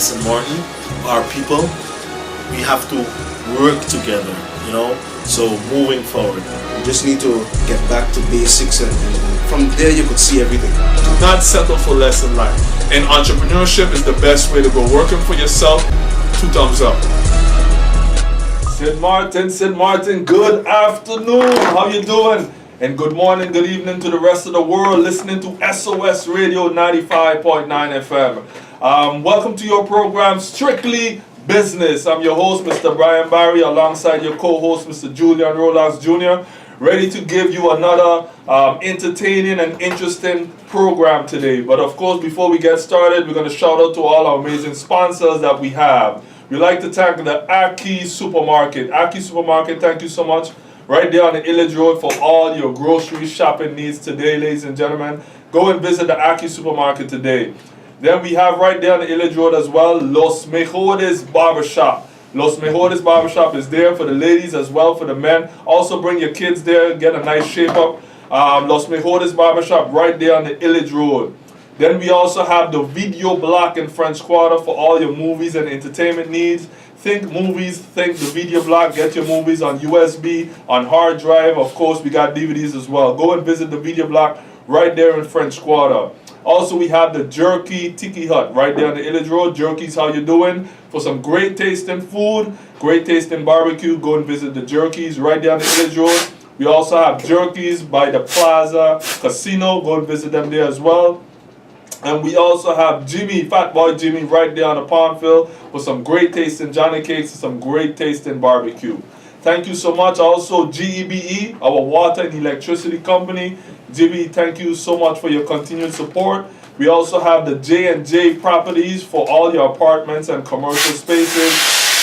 St. Martin, our people, we have to work together, you know. So moving forward, You just need to get back to basics, and from there you could see everything. Do not settle for less in life. And entrepreneurship is the best way to go. Working for yourself, 2 thumbs up. St. Martin, good afternoon. How you doing? And good morning, good evening to the rest of the world listening to SOS Radio 95.9 FM. Welcome to your program, Strictly Business. I'm your host, Mr. Brian Barry, alongside your co-host, Mr. Julian Rolas Jr., ready to give you another entertaining and interesting program today. But of course, before we get started, we're going to shout out to all our amazing sponsors that we have. We'd like to thank the Aki Supermarket. Aki Supermarket, thank you so much. Right there on the Illage Road for all your grocery shopping needs today, ladies and gentlemen. Go and visit the Aki Supermarket today. Then we have right there on the Illage Road as well, Los Mejores Barbershop. Los Mejores Barbershop is there for the ladies as well for the men. Also bring your kids there, get a nice shape up. Los Mejores Barbershop right there on the Illage Road. Then we also have the Video Block in French Quarter for all your movies and entertainment needs. Think movies, think the Video Block. Get your movies on USB, on hard drive. Of course, we got DVDs as well. Go and visit the Video Block right there in French Quarter. Also, we have the Jerky Tiki Hut right there on the Illage Road. Jerky's, how you doing? For some great tasting food, great tasting barbecue, go and visit the Jerky's right there on the Illage Road. We also have Jerky's by the Plaza Casino. Go and visit them there as well. And we also have Jimmy, Fat Boy Jimmy, right there on the Pondville for some great tasting Johnny Cakes and some great tasting barbecue. Thank you so much. Also, GEBE, our water and electricity company. Jimmy, thank you so much for your continued support. We also have the J&J Properties for all your apartments and commercial spaces.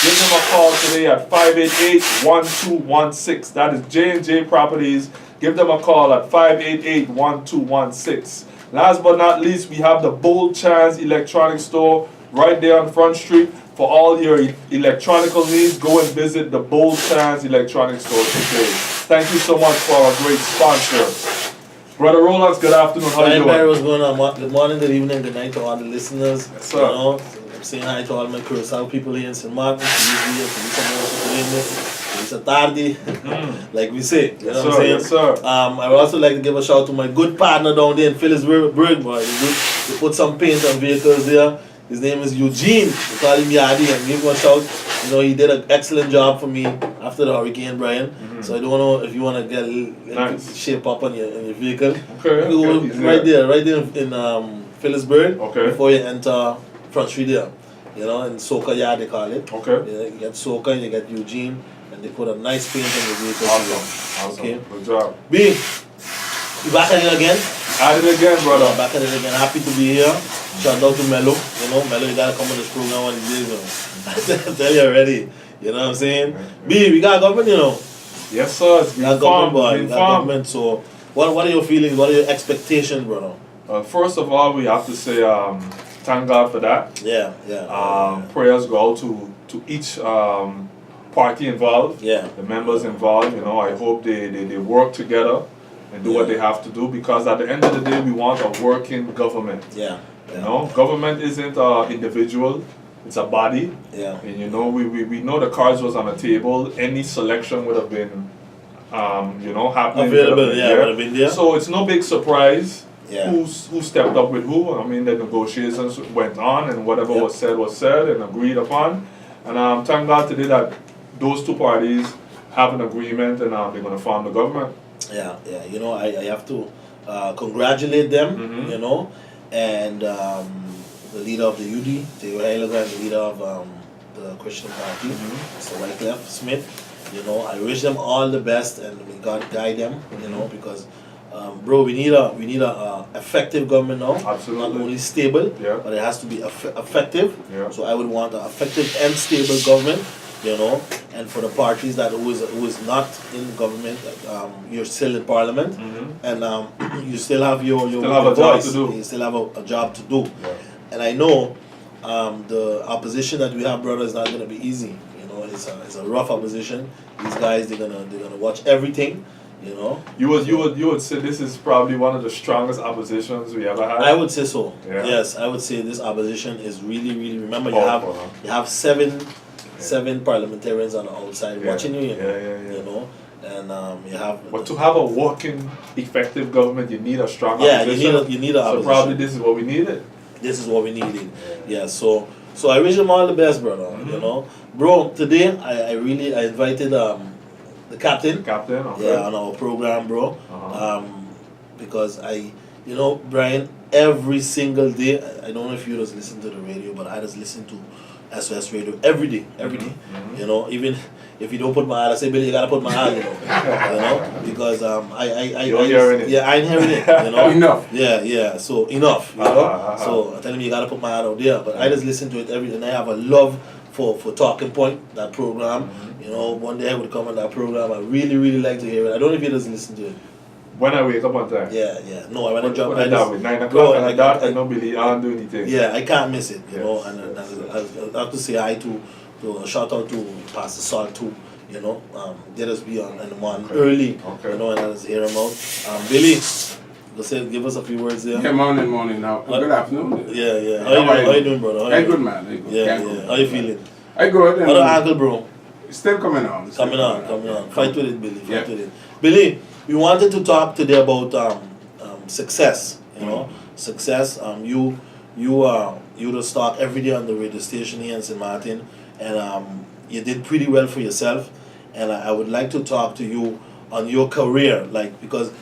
Give them a call today at 588-1216. That is J&J Properties. Give them a call at 588-1216. Last but not least, we have the Bold Chance Electronics Store right there on Front Street. For all your electronical needs, go and visit the Bold Chance Electronics Store today. Thank you so much for our great sponsor. Brother Roland, good afternoon. How are you doing? What's going on? Good morning, good evening, good night to all the listeners. Yes, sir. You know, I'm saying hi to all my Curacao people here in St. Martin. It's a tarde, like we say. You know what I'm saying? Yes, sir. I would also like to give a shout out to my good partner down there in Phillipsburg, boy. They put some paint on vehicles there. His name is Eugene. We call him Yadi, and give him a shout. You know, he did an excellent job for me after the Hurricane, Brian. So I don't know if you want to get a little shape up on your vehicle. Okay. You go right there in Phillipsburg. Okay. Before you enter Front Street there. You know, in Soca Yard they call it. Okay. You get Soca and you get Eugene, and they put a nice paint on your vehicle. Awesome. Okay. Good job. B, you back at it again? At it again, brother. Back at it again. Happy to be here. Shout out to Mello. You know, Mello, you gotta come on this program one of these days. I tell you already. You know what I'm saying? B, we got government, you know. Yes, sir. It's We got government, boy. We got government. So, what are your feelings? What are your expectations, brother? First of all, we have to say thank God for that. Yeah. Prayers go out to each party involved. Yeah. The members involved. You know, I hope they work together and do what they have to do, because at the end of the day, we want a working government. Yeah. You know, government isn't an individual, it's a body. Yeah. And you know, we know the cards was on the table. Any selection would have been, happening. Available, would have been there. So it's no big surprise Yeah. who stepped up with who. I mean, the negotiations went on, and whatever was said and agreed upon. And thank God today that those two parties have an agreement, and they're going to form the government. Yeah. You know, I have to congratulate them, you know, and the leader of the UD, Theo Heiliger, and the leader of the Christian Party, Mr. Wycliffe Smith. You know, I wish them all the best, and may God guide them, you know, because bro, we need a effective government now. Absolutely. Not only stable, but it has to be effective. Yeah. So I would want an effective and stable government, you know. And for the parties that who is not in government, you're still in parliament, and you still have your job to do. You still have a job to do. Yeah. And I know the opposition that we have, brother, is not going to be easy. You know, it's a rough opposition. These guys, they're gonna watch everything. You know. You would say this is probably one of the strongest oppositions we ever had. I would say so. Yeah. Yes, I would say this opposition is really, really. Remember, Powerful, huh? you have seven parliamentarians on the outside Yeah. watching you. You know, Yeah. You know, and you have. But to have a working, effective government, you need a strong yeah, opposition. you need a So opposition. probably this is what we needed. This is what we needed. Yeah. So I wish them all the best, brother. You know, bro. Today I invited the captain. Captain. Okay. Yeah, on our program, bro. Uh-huh. Because Brian, every single day, I don't know if you just listen to the radio, but I just listen to SOS Radio every day. You know, even if you don't put my ad, I say, Billy, you gotta put my ad, you know, because You're hearing it. Yeah, I'm hearing it, you know. Enough. Yeah, so enough, you know. So I tell him you gotta put my ad out there, but I just listen to it every day, and I have a love for Talking Point, that program. You know, one day I would come on that program. I really like to hear it. I don't know if you just listen to it. When I wake up on time. Yeah. No, I wanna jump. When I with 9 o'clock and I don't believe I don't do anything. Yeah, I can't miss it, you know. Yes. And I have to say hi to shout out to Pastor Saul too, you know. They just be on and one early, Okay. you know, and I just hear him out. Billy, give us a few words there. Yeah, morning now. Good afternoon. Yeah. How you doing, brother? Hey, good man. Hey, good. Yeah. Good. How you feeling? I good. How the ankle, bro? Still coming on. Coming on. Fight with it, Billy. Yeah. Fight with it. Billy, we wanted to talk today about success. You know, success. You just talk every day on the radio station here in St. Martin, and you did pretty well for yourself. And I would like to talk to you on your career, because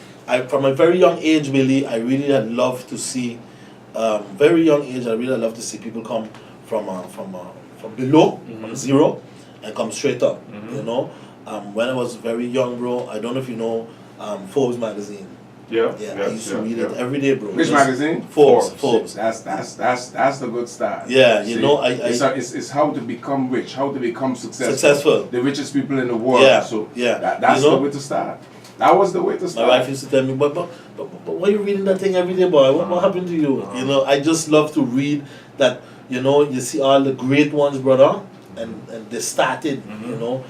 from a very young age, Billy, I really had loved to see. Very young age, I really love to see people come from below, from zero, and come straight up. You know, when I was very young, bro, I don't know if you know Forbes magazine. Yeah. I used to read it every day, bro. Which magazine? Forbes. That's the good start. Yeah, See, you know, it's how to become rich, how to become successful. Successful. The richest people in the world. Yeah, So yeah. that's You know? the way to start. That was the way to My start. wife used to tell me, but why are you reading that thing every day, boy? What happened to you? You know, I just love to read that. You know, you see all the great ones, brother, and they started. You know,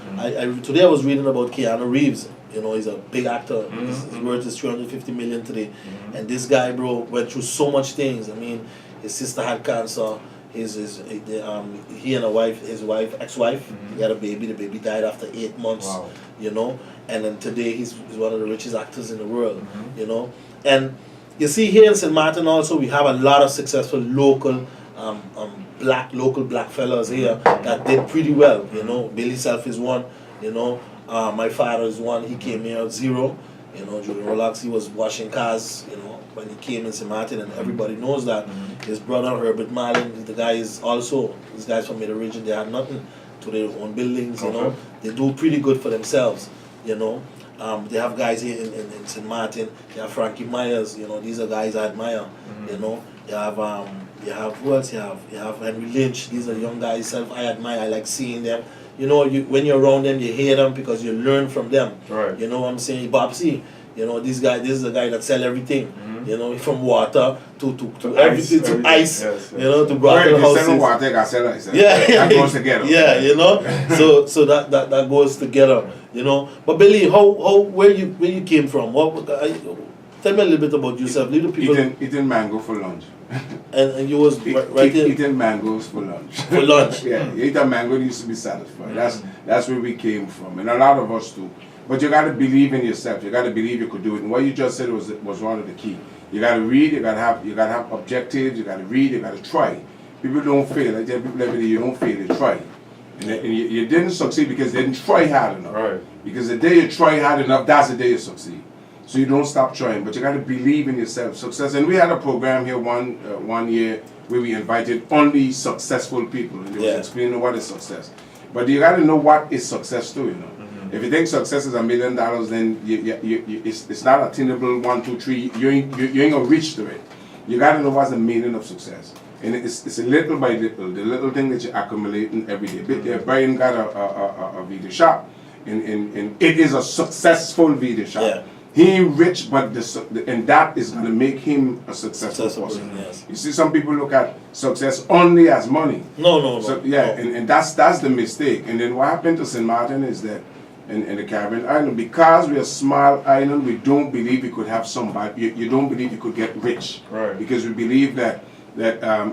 today I was reading about Keanu Reeves. You know, he's a big actor. His worth is $350 million today, and this guy, bro, went through so much things. I mean, his sister had cancer. He and his ex-wife, he had a baby. The baby died after 8 months. Wow. You know, and then today he's one of the richest actors in the world. You know, and you see here in St. Martin also we have a lot of successful local black fellas here that did pretty well. You know, Billy Self is one. You know, my father is one. He came here at zero. You know, during Rolex, he was washing cars. You know, when he came in St. Martin, and everybody knows that. His brother Herbert Marlin, the guy is also. These guys from the region, they have nothing to their own buildings. You know, they do pretty good for themselves. You know, they have guys here in St. Martin. They have Frankie Myers. You know, these are guys I admire. You know, you have who else? You have Henry Lynch. These are young guys. I admire. I like seeing them. You know, when you're around them, you hear them because you learn from them. Right. You know what I'm saying? Bob C. You know, this is a guy that sell everything. You know, from water to everything, to ice. Yes. You know, to Well, bottle if you sell houses. water, you gotta sell ice. Yeah, That goes together. Yeah, you know. So that goes together. You know. But Billy, where you came from? Tell me a little bit about yourself. Little people. Eating mango for lunch. And you was right there Eating mangoes for lunch. for lunch. Yeah, you eat a mango, you used to be satisfied. That's where we came from, and a lot of us do. But you got to believe in yourself. You got to believe you could do it. And what you just said was one of the key. You got to read. You got to have objectives. You got to read. You got to try. People don't fail. I tell people every day, you don't fail. You try. And you didn't succeed because you didn't try hard enough. Right. Because the day you try hard enough, that's the day you succeed. So you don't stop trying, but you got to believe in yourself. Success. And we had a program here one year where we invited only successful people, and they was explaining what is success. But you got to know what is success too. You know, if you think success is $1 million, then it's not attainable. 1, 2, 3. You ain't gonna reach to it. You got to know what's the meaning of success, and it's a little by little, the little thing that you're accumulating every day. Brian got a video shop, and it is a successful video shop. Yeah. He ain't rich, but and that is going to make him a successful person. Yes. You see, some people look at success only as money. No. So, yeah, no. and that's the mistake. And then what happened to St. Martin is that in the Caribbean island. Because we're a small island, we don't believe we could have somebody, you don't believe you could get rich. Right. Because we believe that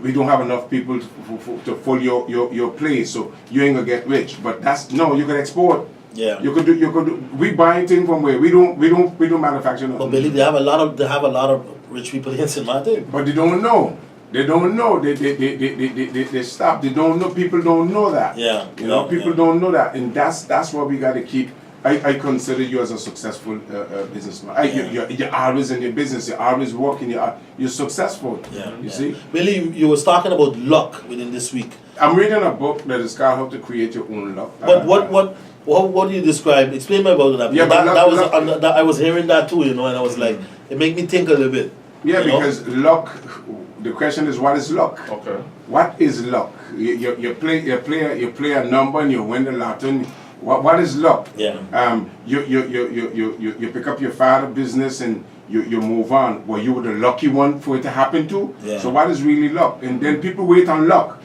we don't have enough people to fill your place, so you ain't gonna get rich. But no, you can export. Yeah. You could do. We buying things from where we don't manufacture nothing. But Billy, they have a lot of rich people here in St. Martin. But they don't know. They don't know. They stop. They don't know. People don't know that. Yeah. You know, Yeah, people yeah. don't know that, and that's what we got to keep. I consider you as a successful businessman. You're always in your business. You're always working. You're successful. Yeah. You see. Billy, you was talking about luck within this week. I'm reading a book that is called How to Create Your Own Luck. But what do you describe? Explain me about that. Yeah, but that was luck- I was hearing that too, you know, and I was like, it made me think a little bit. Yeah, you know? because luck. The question is, what is luck? Okay. What is luck? You play a number and you win the lottery. What is luck? Yeah. You pick up your father's business and you move on. Well, you were the lucky one for it to happen to. Yeah. So what is really luck? And then people wait on luck.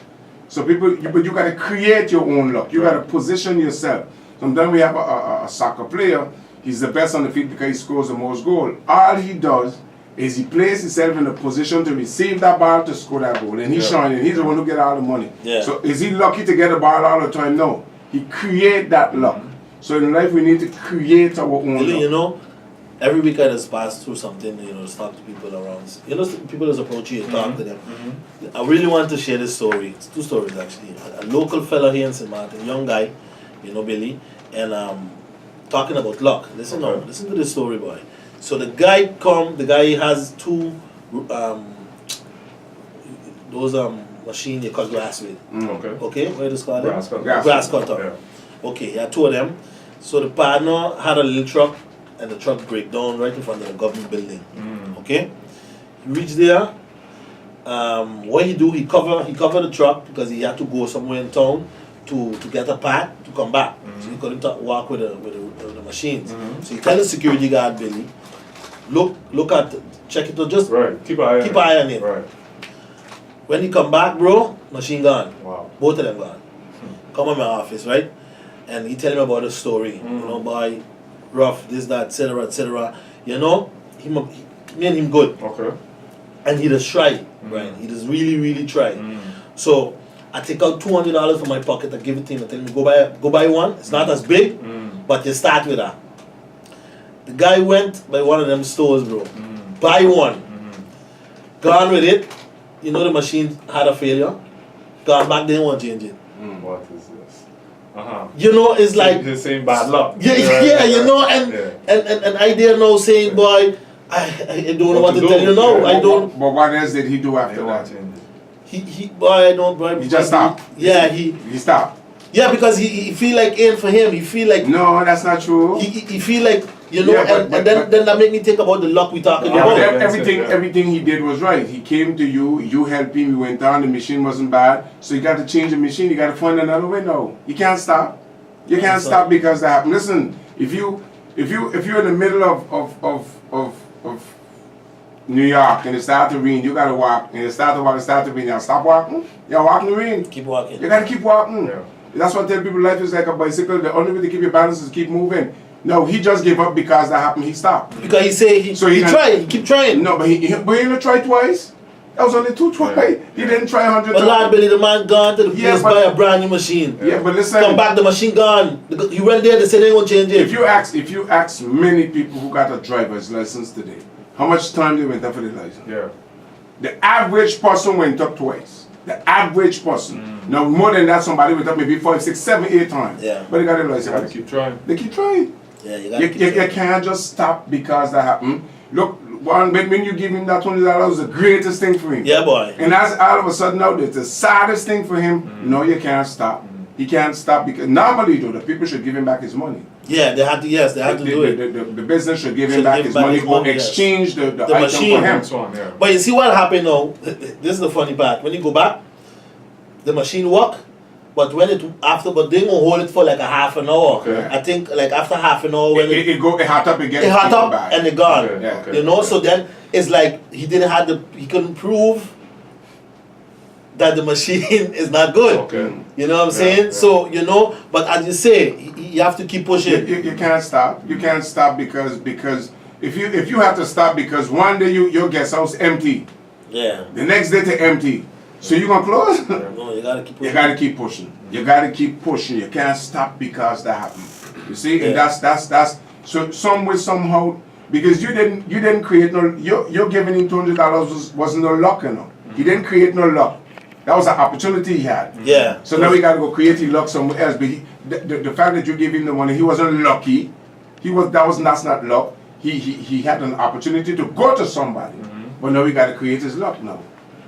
So but you got to create your own luck. You got to position yourself. Sometimes we have a soccer player. He's the best on the field because he scores the most goals. All he does is he places himself in a position to receive that ball to score that goal. And he's shining. He's the one who get all the money. Yeah. So is he lucky to get the ball all the time? No. He create that luck. So in life we need to create our own Billy, luck. you know, every week I just pass through something, you know, just talk to people around. You know, people just approach you and talk to them. I really want to share this story. It's two stories actually. A local fella here in St. Martin, young guy, you know, Billy, and talking about luck. Listen now, listen to this story, boy. So the guy has two those machine you cut grass with. Okay. Okay, what is it called? Grass cutter. Grass cutter. Yeah. Okay, he had two of them. So the partner had a little truck, and the truck break down right in front of the government building. Okay, he reached there. What he do? He cover the truck because he had to go somewhere in town to get a part to come back. So he couldn't walk with the machines. So he tell the security guard, Billy, look at, check it out, just Right. Keep an eye on it. it. Right. When he come back, bro, machine gone. Wow. Both of them gone. Come in my office, right? And he tell me about the story. You know, boy, rough, this, that, etc., etc. You know, me and him good. Okay. And he just try, right? He just really, really try. So I take out $200 from my pocket and give it to him and tell him, go buy one. It's not as big, but you start with that. The guy went by one of them stores, bro. Buy one. Gone with it. You know the machine had a failure. Gone back, they didn't want to change it. What is this? You know, it's like the same bad luck. yeah, you know, and I there now saying, boy, I don't know what to tell you now. I don't. But what else did he do I after don't want that? to change it. He boy, I don't. Boy, He just stopped. Yeah, He stopped. yeah, because he feel like ain't for him. He feel like No, that's not true. he feel like, you know, Yeah, and then that make me think about the luck we talking Yeah, but about. everything he did was right. He came to you, you helped him, he went down, the machine wasn't bad. So you got to change the machine, you got to find another way now. You can't stop. You can't stop because that happened. Listen, if you're in the middle of New York and it starts to rain, you gotta walk, and it starts to rain, you stop walking, you're walking the rain. Keep walking. You gotta keep walking. Yeah. That's what I tell people, life is like a bicycle. The only way to keep your balance is keep moving. No, he just gave up because that happened, he stopped. Because he say he try, he keep trying. No, but he didn't try twice. That was only two twice. Yeah. He didn't try 100 But Lord times. Billy, the man gone to the Yeah, place, but- buy a brand new machine. Yeah, but listen. Come back, the machine gone. He went there, they said they won't change it. If you ask many people who got a driver's license today, how much time they went up for the license? Yeah. The average person went up twice. The average person. Now more than that, somebody went up maybe 5, 6, 7, 8 times. Yeah. But they got a You gotta license. keep trying. They keep trying. Yeah, you gotta You keep trying. can't just stop because that happened. Look, when you give him that $20, was the greatest thing for him. Yeah, boy. And as all of a sudden now, it's the saddest thing for him. No, you can't stop. He can't stop because normally though, the people should give him back his money. Yeah, they had to do it. The business should give him Should back give his back money his or money, yes. exchange the item machine. for him. Next one, yeah. But you see what happened now? This is the funny part. When you go back, the machine work, but when it but they gonna hold it for like a half an hour. Okay. I think like after half an hour when It hot up again. it hot up and it gone. Okay, Yeah. okay. You know, so then it's like he couldn't prove that the machine is not good. Okay. You know what I'm saying? yeah. So, you know, but as you say, you have to keep pushing. You can't stop. You can't stop because if you have to stop because one day your guest house empty, Yeah. the next day they empty, so you gonna close? No, you gotta keep pushing. You gotta keep pushing. You gotta keep pushing. You can't stop because that happened. You see, and Yeah. that's so some way somehow because you didn't create no you're giving him $200 wasn't no luck, you know. He didn't create no luck. That was an opportunity he had. Yeah. So now we gotta go create his luck somewhere else. But the fact that you gave him the money, he wasn't lucky. That's not luck. He had an opportunity to go to somebody. But now we gotta create his luck now.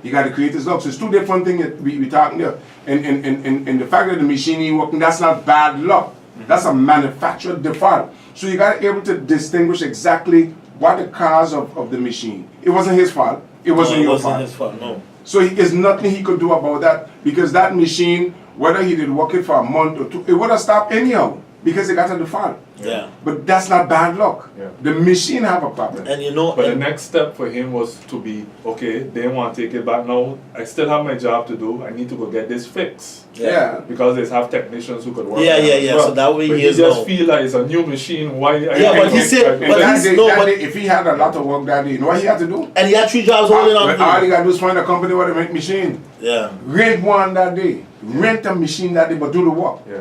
You gotta create his luck. So it's two different things that we talking there. And the fact that the machine ain't working, that's not bad luck. That's a manufactured default. So you gotta be able to distinguish exactly what the cause of the machine. It wasn't his fault. It wasn't No, it your wasn't fault. his fault, no. So there's nothing he could do about that because that machine, whether he did work it for a month or two, it would have stopped anyhow because it got a default. Yeah. But that's not bad luck. Yeah. The machine have a problem. And you know, But the and- next step for him was to be, okay, they want to take it back now. I still have my job to do. I need to go get this fixed. Yeah. Because they have technicians who could work Yeah, on it yeah, as yeah. well. So that way but he he is just now. feel like it's a new machine. Why? Yeah, but he said- And but that he's- day, no, that but- day, if he had a lot of work that day, you know what he had to do? and he had 3 jobs holding on All to he it. got to do is find a company where they make machine. Yeah. Rent one that day. Rent a machine that day, but do the work. Yeah.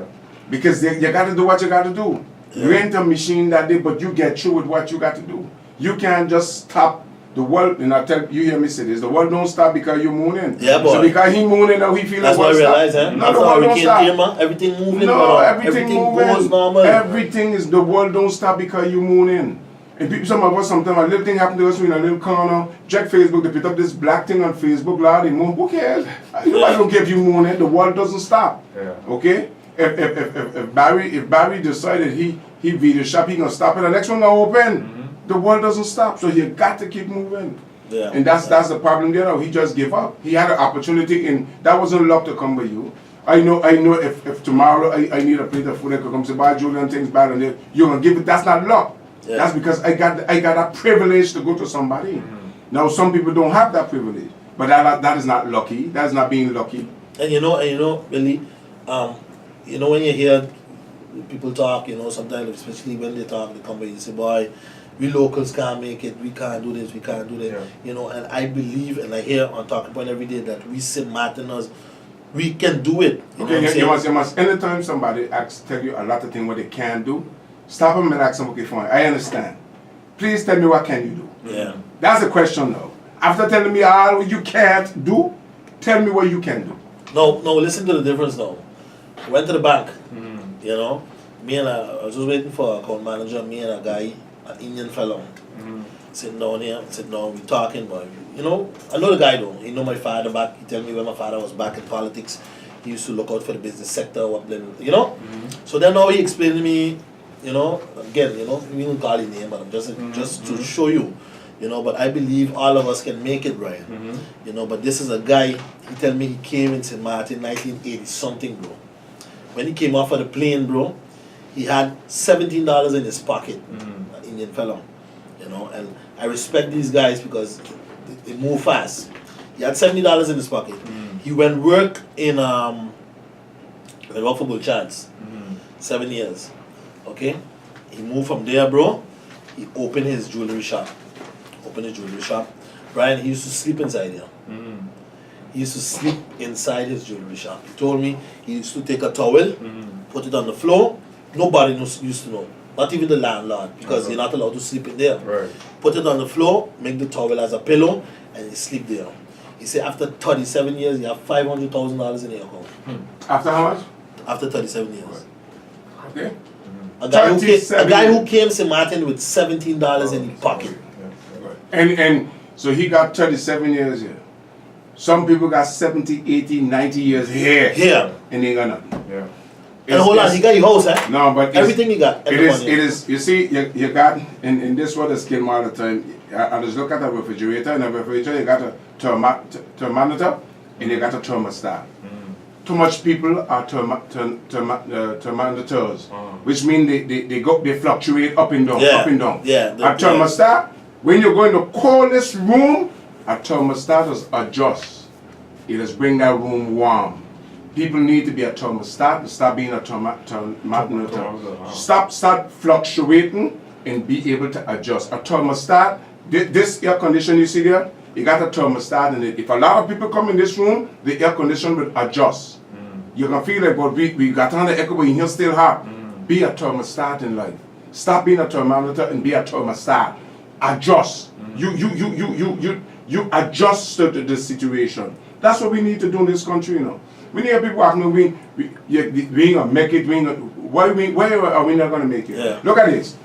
Because you got to do what you got to do. Yeah. Rent a machine that day, but you get through with what you got to do. You can't just stop the world. And I tell you, hear me say this: the world don't stop because you mooning. Yeah, boy. So because he mooning, now he feel That's the what I world realized, stop. eh? No, After the world don't Hurricane stop. came, man, everything moving. No, brother. everything moving. goes normal. Everything is the world don't stop because you mooning. And people, some of us, sometimes a little thing happen to us, we in a little corner. Check Facebook, they pick up this black thing on Facebook, Lord, they moon. Who cares? Nobody don't care if you mooning. The world doesn't stop. Yeah. Okay? If Barry decided he video shop, he gonna stop it. The next one gonna open. The world doesn't stop, so you got to keep moving. Yeah. And that's the problem there. He just gave up. He had an opportunity, and that wasn't luck to come with you. I know. If tomorrow I need a plate of food, I could come say, "Bye, Julian, things bad," and you're gonna give it. That's not luck. Yeah. That's because I got a privilege to go to somebody. Now some people don't have that privilege, but that is not lucky. That is not being lucky. And you know, really, you know, when you hear people talk, you know, sometimes, especially when they talk, they come by, you say, boy, we locals can't make it, we can't do this, we can't do that. Yeah. You know, and I believe, and I hear on Talking Point every day that we St. Martiners, we can do it. You know what I'm Okay, saying? you must. Anytime somebody tell you a lot of things what they can do, stop them and ask them, okay, fine, I understand. Please tell me what can you do. Yeah. That's the question now. After telling me all you can't do, tell me what you can do. No, listen to the difference now. I went to the bank, you know, I was just waiting for a account manager, me and a guy, an Indian fellow, sitting down here, we talking, but, you know, I know the guy though, he know my father back, he tell me when my father was back in politics, he used to look out for the business sector, you know, so then now he explained to me, you know, again, you know, we don't call his name, but I'm just to show you, you know, but I believe all of us can make it, Brian. You know, but this is a guy, he tell me he came in St. Martin 1980 something, bro. When he came off of the plane, bro, he had $17 in his pocket, an Indian fellow, you know, and I respect these guys because they move fast. He had $70 in his pocket. He went work in for Bull Chance, 7 years, okay? He moved from there, bro. He opened his jewelry shop. Brian, he used to sleep inside here. He used to sleep inside his jewelry shop. He told me he used to take a towel, put it on the floor. Nobody used to know. Not even the landlord, because you're not allowed to sleep in there. Right. Put it on the floor, make the towel as a pillow, and he sleep there. He said after 37 years, you have $500,000 in your account. After how much? After 37 years. Okay. A guy who 37 came to Martin with $17 in his pocket. And so he got 37 years here. Some people got 70, 80, 90 years here. Here. And they got nothing. Yeah. And hold on, he got your house, eh? No, but Everything he got. It is, you see, you got, in this world of skin all the time, I just look at a refrigerator, and a refrigerator, you got a thermometer, and you got a thermostat. Too much people are thermometers, which means they fluctuate up and down, up and down. Yeah. A thermostat, when you go in the coldest room, a thermostat is adjust. It has bring that room warm. People need to be a thermostat and stop being a thermometer. Stop fluctuating and be able to adjust. A thermostat, this air conditioner you see there, you got a thermostat in it. If a lot of people come in this room, the air conditioner will adjust. You can feel like, but we got on the echo, but you're still hot. Be a thermostat in life. Stop being a thermometer and be a thermostat. Adjust. You adjust to the situation. That's what we need to do in this country, you know. We need people asking, we ain't gonna make it. Why are we not gonna make it? Yeah. Look at this.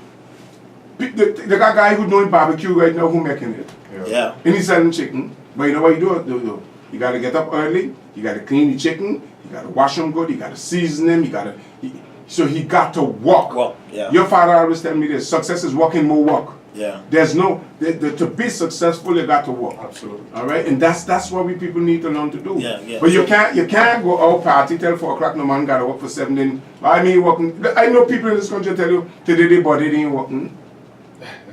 The guy who's doing barbecue right now, who making it? Yeah. And he's selling chicken. But you know what you do? You gotta get up early. You gotta clean the chicken. You gotta wash them good. You gotta season them. So he got to walk. Yeah. Your father always tell me this: success is walking more walk. Yeah. There's no to be successful, you got to walk. Absolutely. All right, and that's what we people need to learn to do. Yeah. But you can't go out party till 4 o'clock. No man gotta work for 7. Then I mean working. I know people in this country tell you today their body ain't working.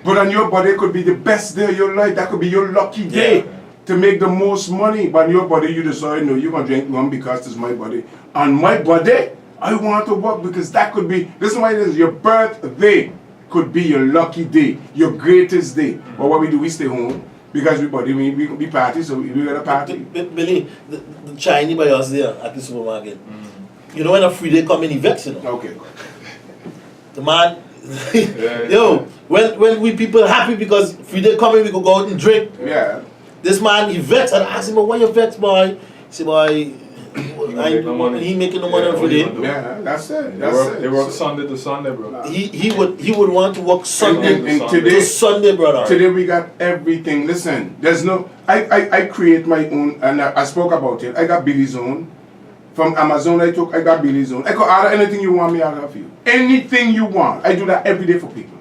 But on your body could be the best day of your life. That could be your lucky day to make the most money. But on your body, you decide, no, you're going to drink one because this is my body. On my body, I want to work because that could be, listen why it is, your birthday could be your lucky day, your greatest day. But what we do, we stay home because we party, so we got a party. Billy, the Chinese by us there at the supermarket. You know when a free day come in, he vex, you know. Okay. The man, yo, when we people happy because free day coming, we go out and drink. Yeah. This man, he vex, and I ask him, why you vex, boy? He say, boy, he making no money on free day. Yeah, that's it. They work Sunday to Sunday, bro. He would want to work Sunday And to today, Sunday, brother. Today we got everything. Listen, there's no. I create my own, and I spoke about it. I got Billy's own. From Amazon, I got Billy's own. I could order anything you want me to order for you. Anything you want. I do that every day for people.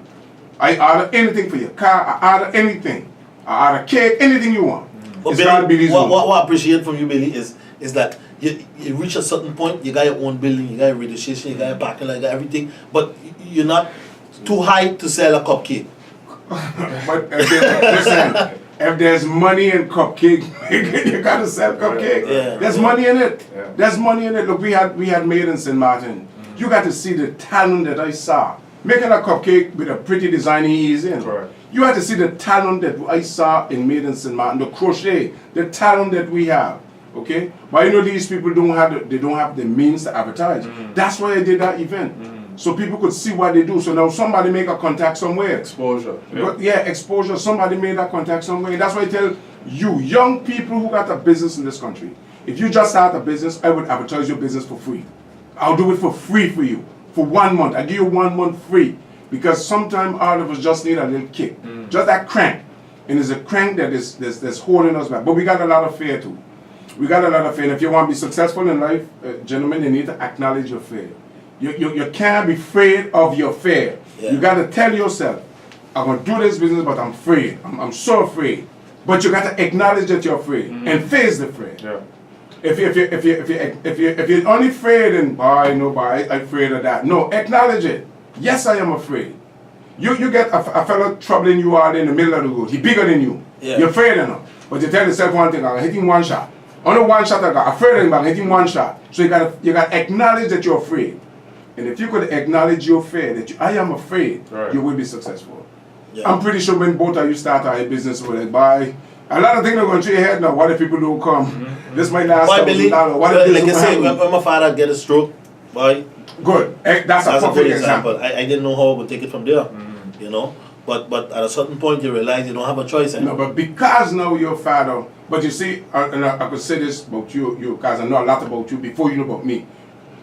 I order anything for your car. I order anything. I order cake. Anything you want. But It's Billy, called Billy's own. what I appreciate from you, Billy, is that you reach a certain point, you got your own building, you got your radio station, you got your parking lot, you got everything, but you're not too high to sell a cupcake. But listen, if there's money in cupcake, you gotta sell cupcake. Yeah. There's money in it. Yeah. There's money in it. Look, we had made in St. Martin. You got to see the talent that I saw. Making a cupcake with a pretty design he's in. Right. You had to see the talent that I saw in Made in St. Martin, the crochet, the talent that we have. Okay? But you know these people don't have the means to advertise. That's why I did that event. So people could see what they do. So now somebody make a contact somewhere. Exposure. But exposure. Somebody made that contact somewhere. That's why I tell you, young people who got a business in this country, if you just start a business, I would advertise your business for free. I'll do it for free for you. For 1 month. I give you 1 month free. Because sometimes all of us just need a little kick. Just that crank. And it's a crank that's holding us back. But we got a lot of fear too. We got a lot of fear. And if you want to be successful in life, gentlemen, you need to acknowledge your fear. You can't be afraid of your fear. Yeah. You got to tell yourself, I'm going to do this business, but I'm afraid. I'm so afraid. But you got to acknowledge that you're afraid and face the fear. Yeah. If you're only afraid and I'm afraid of that. No, acknowledge it. Yes, I am afraid. You get a fellow troubling you out in the middle of the road. He's bigger than you. Yeah. You're afraid of him. But you tell yourself one thing, I'm hitting one shot. Only one shot I got. Afraid of him, I'm hitting one shot. So you gotta acknowledge that you're afraid. And if you could acknowledge your fear, that I am afraid, Right. you will be successful. Yeah. I'm pretty sure when both of you start a business with it, buy a lot of things are going to your head now. What if people don't come? This might last Boy, Billy, $1,000. What if like this I say, don't happen? when my father get a stroke, boy, Good. That's a that's a perfect good example. example. I didn't know how I would take it from there, you know. But at a certain point, you realize you don't have a choice. No, but because now you're father, but you see, and I could say this about you because I know a lot about you before you know about me.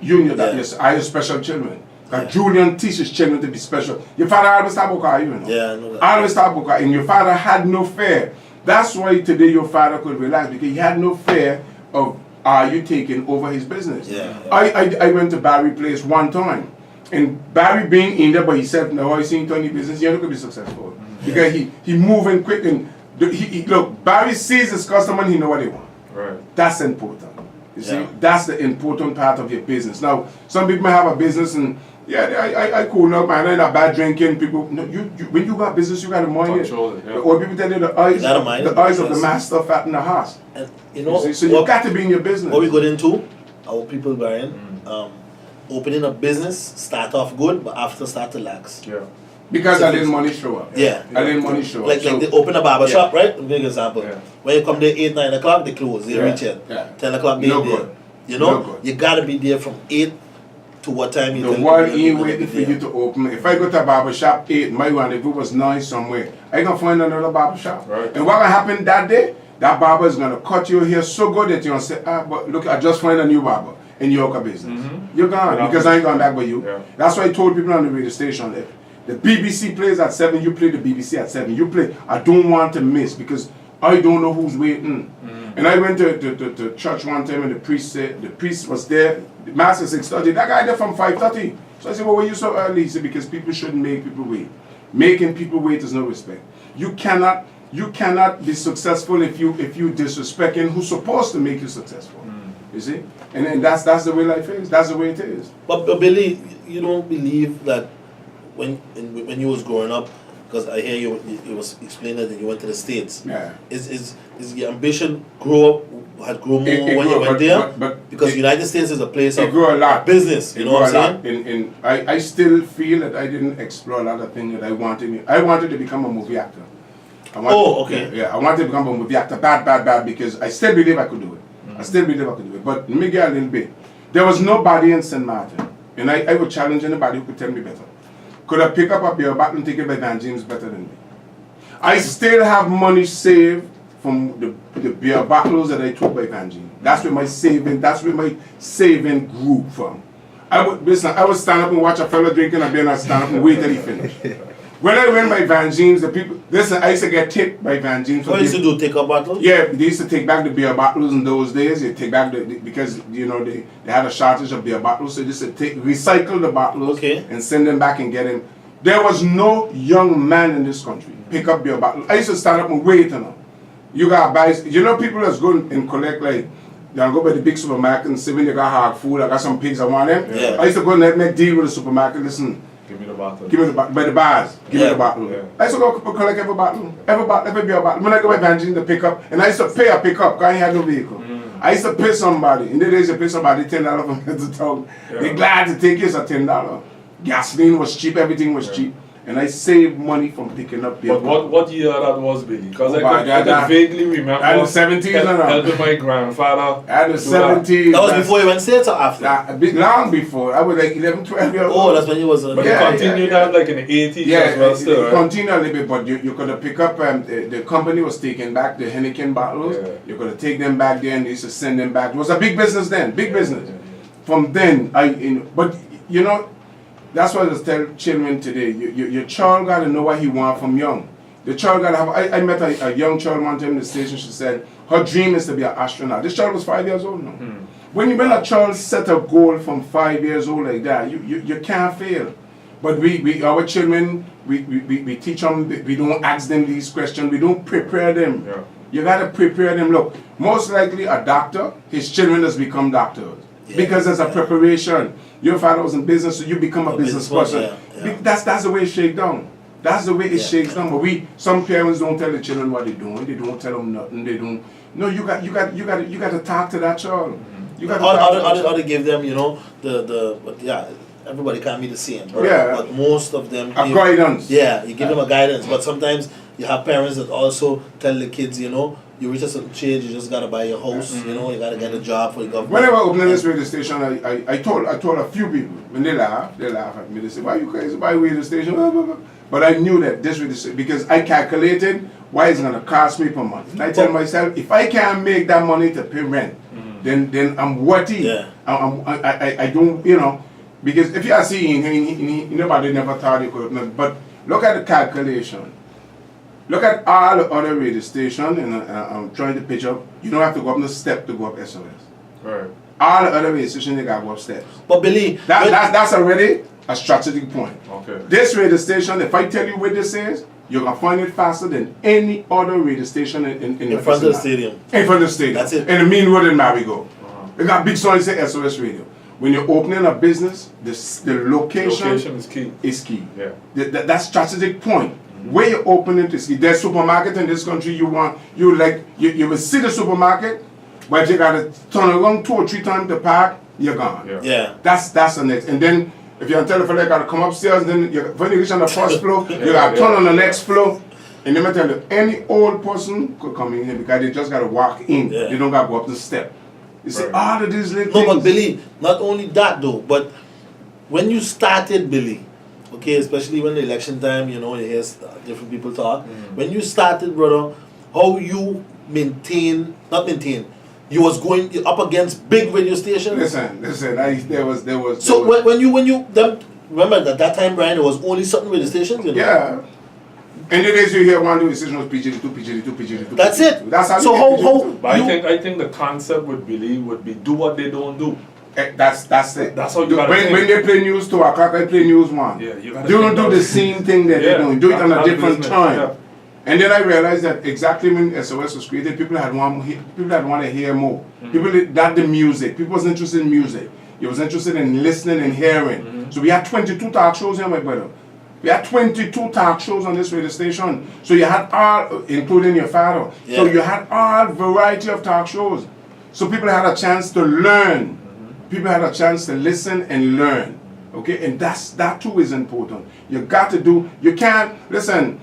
You knew that I have special children. Because Julian teaches children to be special. Your father always talk about you know. Yeah, I know that. Always talk about and your father had no fear. That's why today your father could relax because he had no fear of you taking over his business. Yeah. I went to Barry Place one time. And Barry being in there, but he said, no, he's seen Tony business, you're not going to be successful. Because he moving quick and look, Barry sees his customer and he know what they want. Right. That's important. You see, Yeah. that's the important part of your business. Now, some people may have a business and Yeah, I cool up, man. I'm not bad drinking. People, no, you when you got business, you got to mind it. Control it, yeah. Or people tell you the eyes of the yes. master fat in the house. And You see? So you got to be in your business. what we got into, our people, Brian, opening a business, start off good, but after start to lax. Yeah. Because I didn't money show up. Yeah. I didn't money show up. Like So- they open a barber shop, right? A big example. Yeah. When you come there 8, 9 o'clock, they close. They Yeah. reach it. Yeah. 10 o'clock, they No there. good. You know, No good. you gotta be there from 8 to what time you The tell world people you're ain't gonna waiting be for there. you to open. If I go to a barber shop 8, my one, if it was 9 somewhere, I can find another barber shop. Right. And what will happen that day? That barber is gonna cut your hair so good that you're gonna say, but look, I just find a new barber in your business. You're gone Yeah. because I ain't going back with you. Yeah. That's why I told people on the radio station that the BBC plays at 7, you play the BBC at 7. You play. I don't want to miss because I don't know who's waiting. And I went to church one time and the priest said, the priest was there, the mass is 6:30, that guy there from 5:30. So I said, well, were you so early? He said, because people shouldn't make people wait. Making people wait is no respect. You cannot be successful if you disrespecting who's supposed to make you successful. You see? And then that's the way life is. That's the way it is. But Billy, you don't believe that when you was growing up, because I hear you was explaining that you went to the States. Yeah. Is your ambition grow more It when grew, you went but- there? but because it- United States is a place It of grew a lot. business. You It know what I'm grew a saying? lot. I still feel that I didn't explore a lot of things that I wanted. I wanted to become a movie actor. Okay. Yeah, I wanted to become a movie actor bad because I still believe I could do it. I still believe I could do it. But let me get a little bit. There was nobody in St. Martin, and I would challenge anybody who could tell me better. Could I pick up a beer bottle and take it by Van James better than me? I still have money saved from the beer bottles that I took by Van James. That's where my saving grew from. I would stand up and watch a fellow drinking a beer and I'd stand up and wait till he finished. When I went by Van James, the people, listen, I used to get tipped by Van James. What used to do? Take up bottles? Yeah, they used to take back the beer bottles in those days. They take back because they had a shortage of beer bottles, so they used to recycle the bottles and send them back and get them. There was no young man in this country pick up beer bottles. I used to stand up and wait on them. You got buy. People that's go and collect like. They'll go by the big supermarket and say when they got hard food, I got some pigs I want them. Yeah. I used to go and make deal with the supermarket. Listen. Give me the bottle. Give me the bottle. By the bars. Give me the bottle. Yeah. I used to go collect every beer bottle. When I go by Van James to pick up, and I used to pay a pickup because I ain't had no vehicle. I used to pay somebody. In the days, you pay somebody $10 from head to toe. They're glad to take you for $10. Gasoline was cheap. Everything was cheap. And I saved money from picking up beer. But what year that was, Billy? Because Oh, I could vaguely remember. I was 17 and up. Helping my grandfather. I had the do that. 70s. That was before you went States or after? Long before. I was like 11, 12 years old. Oh, that's when you was. But Yeah, you continued that like in the 80s as well still, right? continue a little bit, but you could have pick up, the company was taking back the Heineken bottles. Yeah. You could have take them back there and they used to send them back. It was a big business then, business. Yeah. From then, that's why I just tell children today, your child got to know what he wants from young. The child got to have, I met a young child one time in the station, she said, her dream is to be an astronaut. This child was 5 years old now. When a child set a goal from 5 years old like that, you can't fail. But our children, we teach them, we don't ask them these questions, we don't prepare them. Yeah. You got to prepare them. Look, most likely a doctor, his children has become doctors. Yeah, Because there's a preparation. Your father was in business, so you become a business person. Yeah. That's the way it shakes down. That's the way it Yeah. shakes down. But some parents don't tell the children what they're doing. They don't tell them nothing. They don't. No, you got to talk to that child. You got to talk to that child. Or they give them, everybody can't be the same. Yeah. But most of them. A guidance. Yeah, you give them a guidance. But sometimes you have parents that also tell the kids, you reach a certain age, you just gotta buy your house. You gotta get a job for the government. Whenever I opened this radio station, I told a few people, when they laugh at me. They say, "Why you crazy? Buy radio station?" Blah, blah, blah. But I knew that this radio station, because I calculated why it's gonna cost me per month. And I tell myself, if I can't make that money to pay rent, then I'm worthy. Yeah. I don't, because if you are seeing, nobody never thought you could. But look at the calculation. Look at all the other radio stations, and I'm trying to picture. You don't have to go up the step to go up SOS. Right. All the other radio stations, they got to go up steps. But Billy, That's already a strategic point. Okay. This radio station, if I tell you where this is, you can find it faster than any other radio station in front of the stadium. In front of the stadium. That's it. In the main road in Marigo. It got big signs say SOS Radio. when you're opening a business, the Location is key. is key. Yeah. That strategic point. Where you open it is key. There's supermarket in this country you will see the supermarket, but you gotta turn around 2 or 3 times to park, you're gone. Yeah. Yeah. That's the next. And then if you're on telephone, you gotta come upstairs, then when you reach on the first floor, you gotta turn on the next floor. And let me tell you, any old person could come in here because they just gotta walk in. Yeah. They don't gotta go up the step. You see, Right. all of these little No, things. but Billy, not only that though, but when you started, Billy, okay, especially when the election time, you know, you hear different people talk. When you started, brother, how you you was going up against big radio stations. Listen. There was. So when you remember that time, Brian, it was only certain radio stations, you know? Yeah. And the days you hear one decision was PGD2. That's it. That's how So you how get PGD2. But you, I think the concept would be do what they don't do. That's it. That's how you gotta think. When they play news 2 o'clock, I play news 1. Yeah, you gotta They don't think do that. the same thing that Yeah, they're doing. Do it on a that's different business, time. yeah. And then I realized that exactly when SOS was created, people had want to hear more. People that the music. People was interested in music. You was interested in listening and hearing. So we had 22 talk shows here, my brother. We had 22 talk shows on this radio station. So you had all, including your father. So Yeah. you had all variety of talk shows. So people had a chance to learn. People had a chance to listen and learn. Okay, and that too is important. You got to do. You can't listen.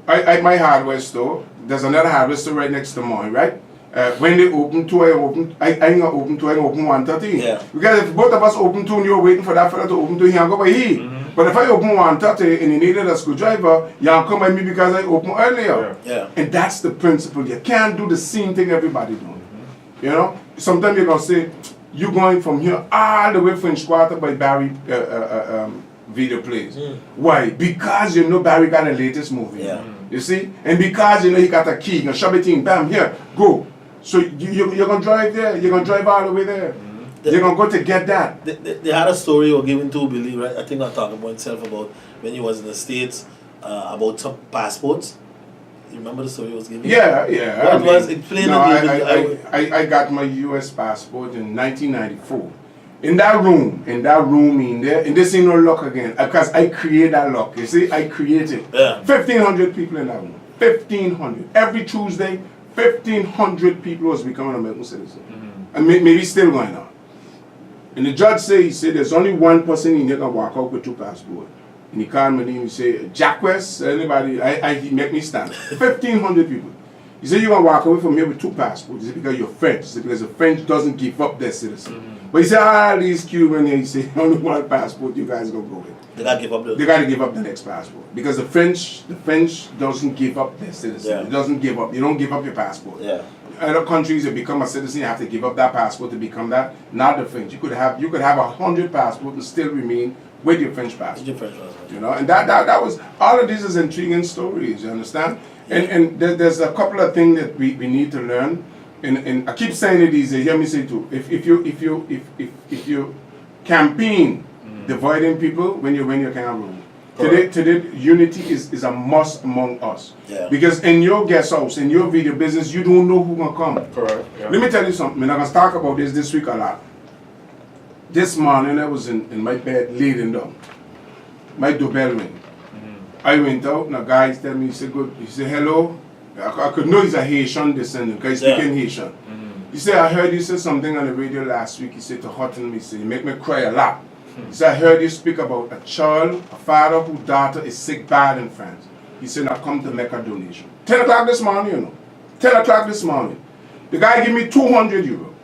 I my hardware store. There's another hardware store right next to mine, right? When they open 2, I ain't gonna open 2, I open 1:30. Yeah. Because if both of us open 2 and you're waiting for that fella to open 2, he ain't go by he. But if I open 1:30 and you needed a screwdriver, you don't come by me because I open earlier. Yeah. And that's the principle. You can't do the same thing everybody doing. You know? Sometimes you're gonna say, you're going from here all the way French Quarter by Barry video plays. Why? Because you know Barry got the latest movie. Yeah. You see? And because you know he got a key, you can shove it in, bam, here, go. So you're gonna drive there, you're gonna drive all the way there. You're gonna go to get that. They had a story you were giving to Billy, right? I think I'll talk about himself about when he was in the States about some passports. You remember the story he was giving? Yeah, yeah. What I mean, was explain no, it a little bit. I got my US passport in 1994. In that room in there, and this ain't no luck again, because I create that luck. You see, I created Yeah. 1,500 people in that room. 1,500. Every Tuesday, 1,500 people was becoming American citizens. And maybe still going on. And the judge he said, there's only one person in here can walk out with 2 passports. And he called me and he said, Jack West, anybody, he make me stand. 1,500 people. He said, you're going to walk away from here with 2 passports. He said, because you're French. He said, because the French doesn't give up their citizen. But he said, these Cuban, he said, only 1 passport you guys going to go with. They gotta give up They got to give up the next passport. Because the French doesn't give up their citizen. Yeah. It doesn't give up. You don't give up your passport. Yeah. Other countries, you become a citizen, you have to give up that passport to become that. Not the French. You could have 100 passports and still remain with your French passport. Different passport. You know, and that was all of these is intriguing stories. You understand? And there's a couple of things that we need to learn. And I keep saying it easy. Hear me say too. If you campaign dividing people when you can't rule. Today, unity is a must among us. Yeah. Because in your guest house, in your video business, you don't know who's gonna come. Correct. Yeah. Let me tell you something. I'm gonna talk about this week a lot. This morning I was in my bed laying down. My doorbell rang. I went out and a guy tell me, he said, good. He said, hello. I could know he's a Haitian descendant because he's speaking Haitian. He said, I heard you say something on the radio last week. He said, to hearten me, he said, you make me cry a lot. He said, I heard you speak about a child, a father whose daughter is sick bad in France. He said, I come to make a donation. 10 o'clock this morning, you know. 10 o'clock this morning. The guy gave me 200 euro.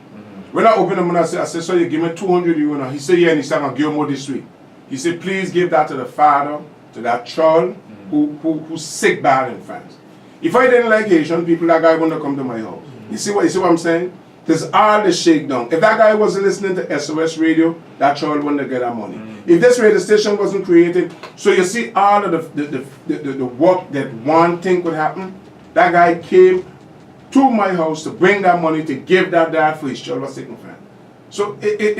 When I opened him and I said, so you give me 200 euro now? He said, yeah, and he said, I'll give more this week. He said, please give that to the father, to that child who's sick bad in France. If I didn't like Haitian people, that guy wouldn't come to my house. You see what I'm saying? There's all the shakedown. If that guy wasn't listening to SOS radio, that child wouldn't get that money. If this radio station wasn't created, so you see all of the work that one thing could happen, that guy came to my house to bring that money to give that dad for his child was sick in France. So it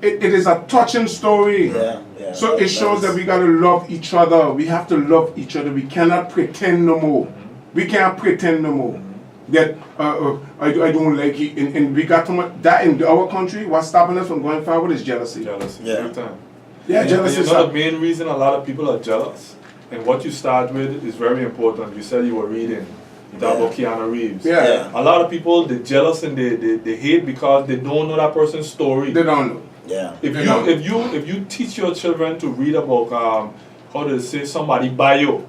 is a touching story. Yeah. So it shows that we gotta love each other. We have to love each other. We cannot pretend no more. We can't pretend no more. that I don't like it, and we got too much that in our country. What's stopping us from going forward is jealousy. Jealousy. Yeah. Every time. Yeah, jealousy. And you know the main reason a lot of people are jealous, and what you start with is very important. You said you were reading. You talk about Keanu Reeves. Yeah. A lot of people, they're jealous and they hate because they don't know that person's story. They don't know. Yeah. If you teach your children to read about how to say somebody bio,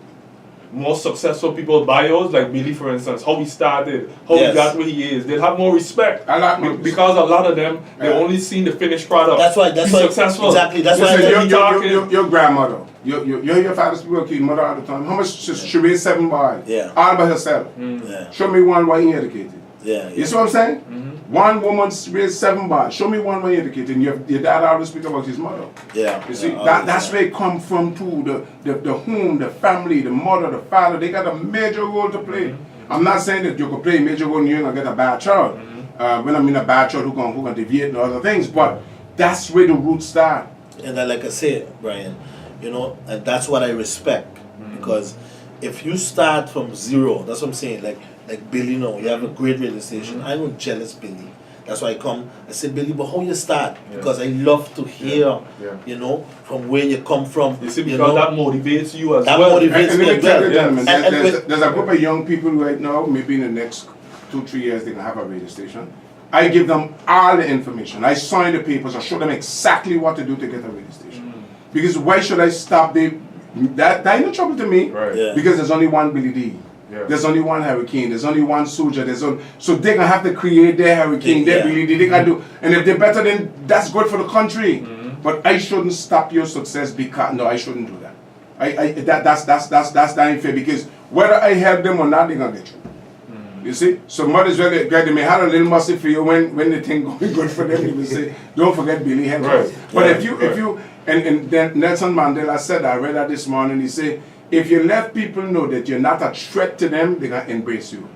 more successful people bios, like Billy for instance, how he started, how he got where he is, they'll have more respect. A lot more because a lot of them they only seen the finished product. That's why. He's successful. Exactly. That's Listen, why. your grandmother, your father speak about your mother all the time. How much she raised 7 boys? Yeah. All by herself. Yeah. Show me one why he educated. Yeah. You see what I'm saying? One woman raised 7 boys. Show me one why he educated. And your dad always speak about his mother. Yeah. You see, that's where it come from too. The home, the family, the mother, the father, they got a major role to play. I'm not saying that you could play a major role and you're gonna get a bad child. When I mean a bad child who can deviate and other things, but that's where the roots start. And then, like I say, Brian, and that's what I respect. Because if you start from zero, that's what I'm saying, like Billy, you have a great radio station. I'm not jealous, Billy. That's why I say, Billy, but how you start? Because I love to hear, from where you come from. You see, because that motivates you as well. That motivates And me let me as tell well. you, gentlemen, And there's a group of young people right now, maybe in the next 2-3 years, they're going to have a radio station. I give them all the information. I sign the papers. I show them exactly what to do to get a radio station. Because why should I stop? That ain't no trouble to me. Right. Yeah. Because there's only one Billy D. Yeah. There's only one hurricane. There's only one soldier. So they're gonna have to create their hurricane, their Billy D. They gotta do, and if they're better, then that's good for the country. But I shouldn't stop your success because I shouldn't do that. That's not unfair because whether I help them or not, they're gonna get you. You see, so might as well they may have a little mercy for you when the thing going good for them. You will say, don't forget Billy helped us. But if you and then Nelson Mandela said, I read that this morning. He said, if you let people know that you're not a threat to them, they're gonna embrace you.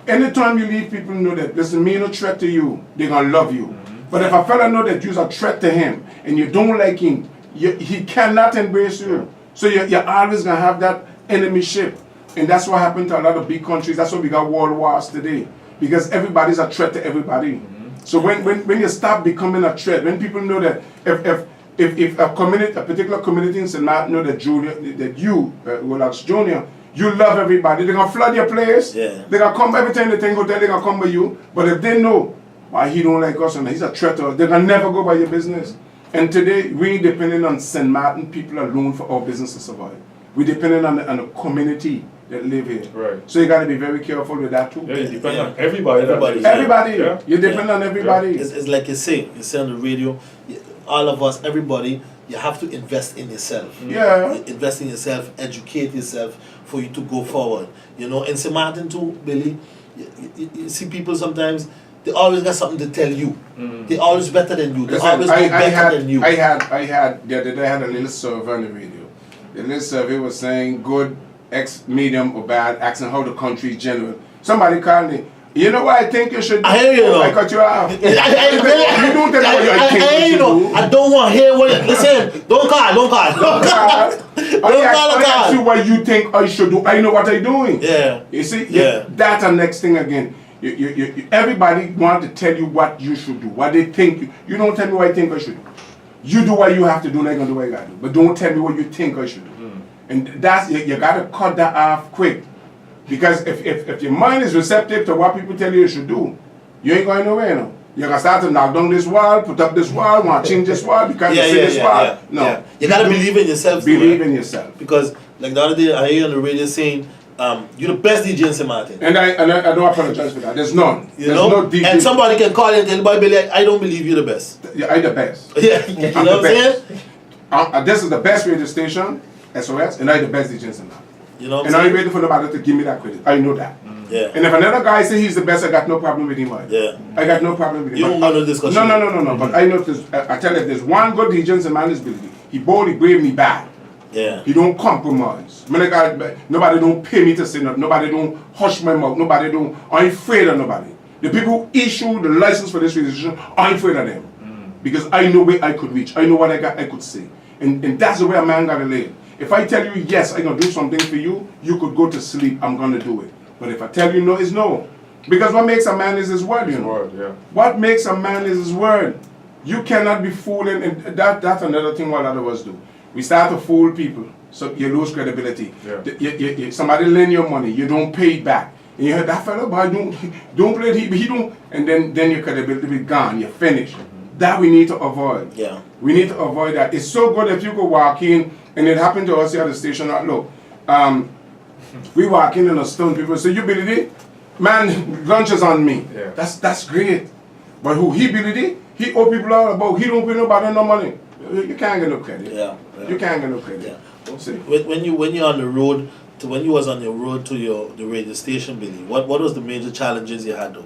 Anytime you leave people know that, listen, me no threat to you, they're gonna love you. But if a fella know that you're a threat to him and you don't like him, he cannot embrace you. So you're always gonna have that enemyship. And that's what happened to a lot of big countries. That's why we got world wars today. Because everybody's a threat to everybody. So when you stop becoming a threat, when people know that if a particular community in St. Martin know that Rolex Jr., you love everybody, they're gonna flood your place. Yeah. They're gonna come every time they think hotel, they're gonna come by you. But if they know why he don't like us and he's a threat to us, they're gonna never go by your business. And today we depending on St. Martin people alone for our business to survive. We depending on the community that live here. Right. So you gotta be very careful with that too. Yeah, you depend on everybody. Everybody. Yeah. You depend on everybody. It's like you say on the radio, all of us, everybody, you have to invest in yourself. Yeah. Invest in yourself, educate yourself for you to go forward. In St. Martin too, Billy, you see people sometimes, they always got something to tell you. They're always better than you. They Listen, always know better than you. I had the other day I had a little survey on the radio. The little survey was saying good, X, medium or bad, asking how the country is general. Somebody called me. You know what I think you should do? I hear you. I cut you off. I You don't tell me what I think you should do. I don't want to hear what. Listen, don't call. Don't call I ask you what you think I should do. I know what I'm doing. Yeah. You see? Yeah. That's the next thing again. Everybody want to tell you what you should do, what they think. You don't tell me what I think I should do. You do what you have to do, and I'm going to do what I got to do. But don't tell me what you think I should do. And that's, you got to cut that off quick. Because if your mind is receptive to what people tell you you should do, you ain't going nowhere, no. You're going to start to knock down this wall, put up this wall, want to change this wall because you see this wall. No. Yeah. You got to believe in yourself. Believe in yourself. Because, like the other day, I hear you on the radio saying, you're the best DJ in St. Martin. And I don't apologize for that. There's none. There's no DJ. And somebody can call you and tell you, boy, Billy, I don't believe you're the best. I'm the best. Yeah, you know what I'm saying? This is the best radio station, SOS, and I'm the best DJ in St. Martin. You know what I'm and saying? I'm waiting for nobody to give me that credit. I know that. Yeah. And if another guy say he's the best, I got no problem with him. Yeah. I got no problem with him. You don't want no discussion. No. But I know this. I tell you, if there's one good DJ in St. Martin's building, he boldly brave me back. Yeah. He don't compromise. Nobody don't pay me to say nothing. Nobody don't hush my mouth. Nobody don't. I ain't afraid of nobody. The people who issue the license for this radio station, I ain't afraid of them. Because I know where I could reach. I know what I could say. And that's the way a man gotta live. If I tell you yes, I'm gonna do something for you, you could go to sleep, I'm gonna do it. But if I tell you no, it's no. Because what makes a man is his word, you know. Word, yeah. What makes a man is his word. You cannot be fooling, and that's another thing what a lot of us do. We start to fool people, so you lose credibility. Yeah. Somebody lend your money, you don't pay it back. And you heard that fellow, boy, don't play it, he don't, and then your credibility be gone, you're finished. That we need to avoid. Yeah. We need to avoid that. It's so good if you could walk in, and it happened to us here at the station. Look, we walk in a stone, people say, you believe it? Man, lunch is on me. Yeah. That's great. But who he believe it? He owe people all about, he don't pay nobody no money. You can't get no credit. Yeah. You can't get no credit. Yeah. See? When you're on the road when you was on your road to the radio station, Billy, what was the major challenges you had though?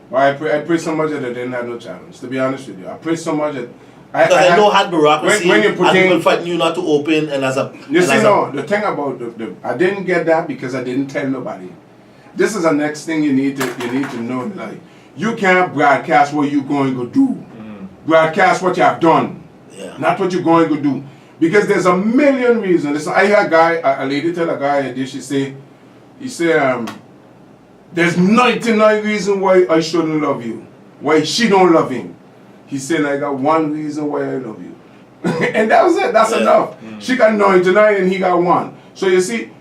Well, I pray so much that I didn't have no challenge. To be honest with you, I pray so much that Because I know had bureaucracy when you and put people fighting you not to open and as a you see, no, the thing about I didn't get that because I didn't tell nobody. This is the next thing you need to know. Like, you can't broadcast what you're going to do. Broadcast what you have done, not what you're going to do. Because there's a million reasons. Listen, I hear a lady tell a guy, she say, there's 99 reasons why I shouldn't love you, why she don't love him. He said, I got one reason why I love you. And that was it. That's enough. She got 99 and he got one. So you see,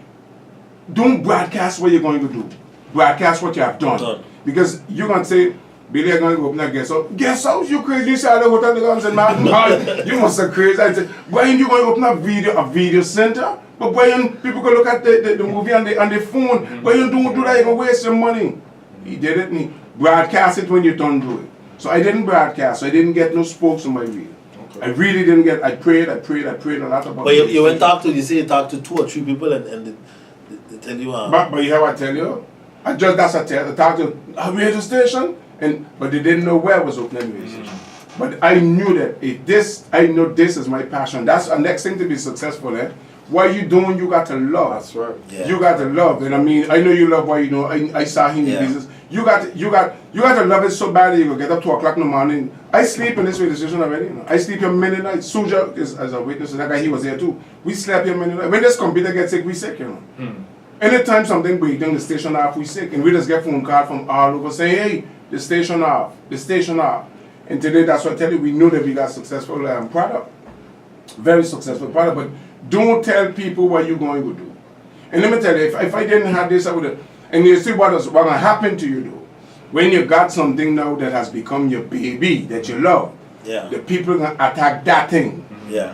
don't broadcast what you're going to do. Broadcast what you have done. Because you're going to say, Billy, I'm going to go open a guest house. Guest house? You crazy? You say, I don't go to the guns and mountain. You must be crazy. I said, Brian, you going to open a video center? But Brian, people can look at the movie on the phone. Brian, don't do that. You're going to waste your money. He did it. And he broadcast it when you don't do it. So I didn't broadcast. So I didn't get no spokes on my reel. I really didn't get. I prayed a lot about. But you went talk to. You say you talked to 2 or 3 people and they tell you. But you hear what I tell you? I talked to a radio station, but they didn't know where I was opening radio station. But I knew that I know this is my passion. That's the next thing to be successful. What you doing, you got to love. That's right. Yeah. You got to love, and I mean, I know you love what you know. I saw him in business. You got to love it so badly. You go get up 2 o'clock in the morning. I sleep in this radio station already. You know? I sleep here many nights. Suja is as a witness. That guy, he was there too. We slept here many nights. When this computer gets sick, we sick. You know. Anytime something breaks down, the station off, we sick, and we just get phone call from all over saying, "Hey, the station off, the station off." And today, that's what I tell you. We know that we got successful product, very successful product. But don't tell people what you're going to do. And let me tell you, if I didn't have this, I would have. And you see what's going to happen to you, though. When you got something now that has become your baby, that you love, the people going to attack that thing.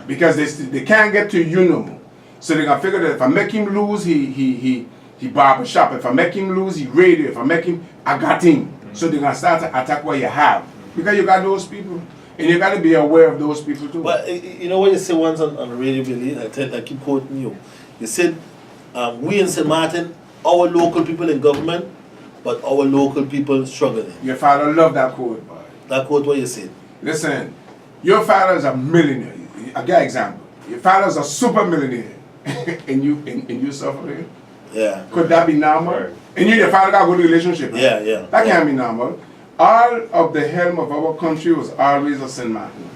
Because they can't get to you no more. So they're going to figure that if I make him lose, he barber shop. If I make him lose, he radio. If I make him, I got him. So they're going to start to attack what you have. Because you got those people. And you got to be aware of those people too. But you know what you said once on the radio, Billy, I keep quoting you. You said, we in St. Martin, our local people in government, but our local people struggling. Your father loved that quote, boy. That quote what you said. Listen, your father is a millionaire. I get an example. Your father is a super millionaire. and you suffering. Yeah. Could that be normal? Right. And you and your father got a good relationship. Right? Yeah. That can't be normal. All of the helm of our country was always a St. Martin.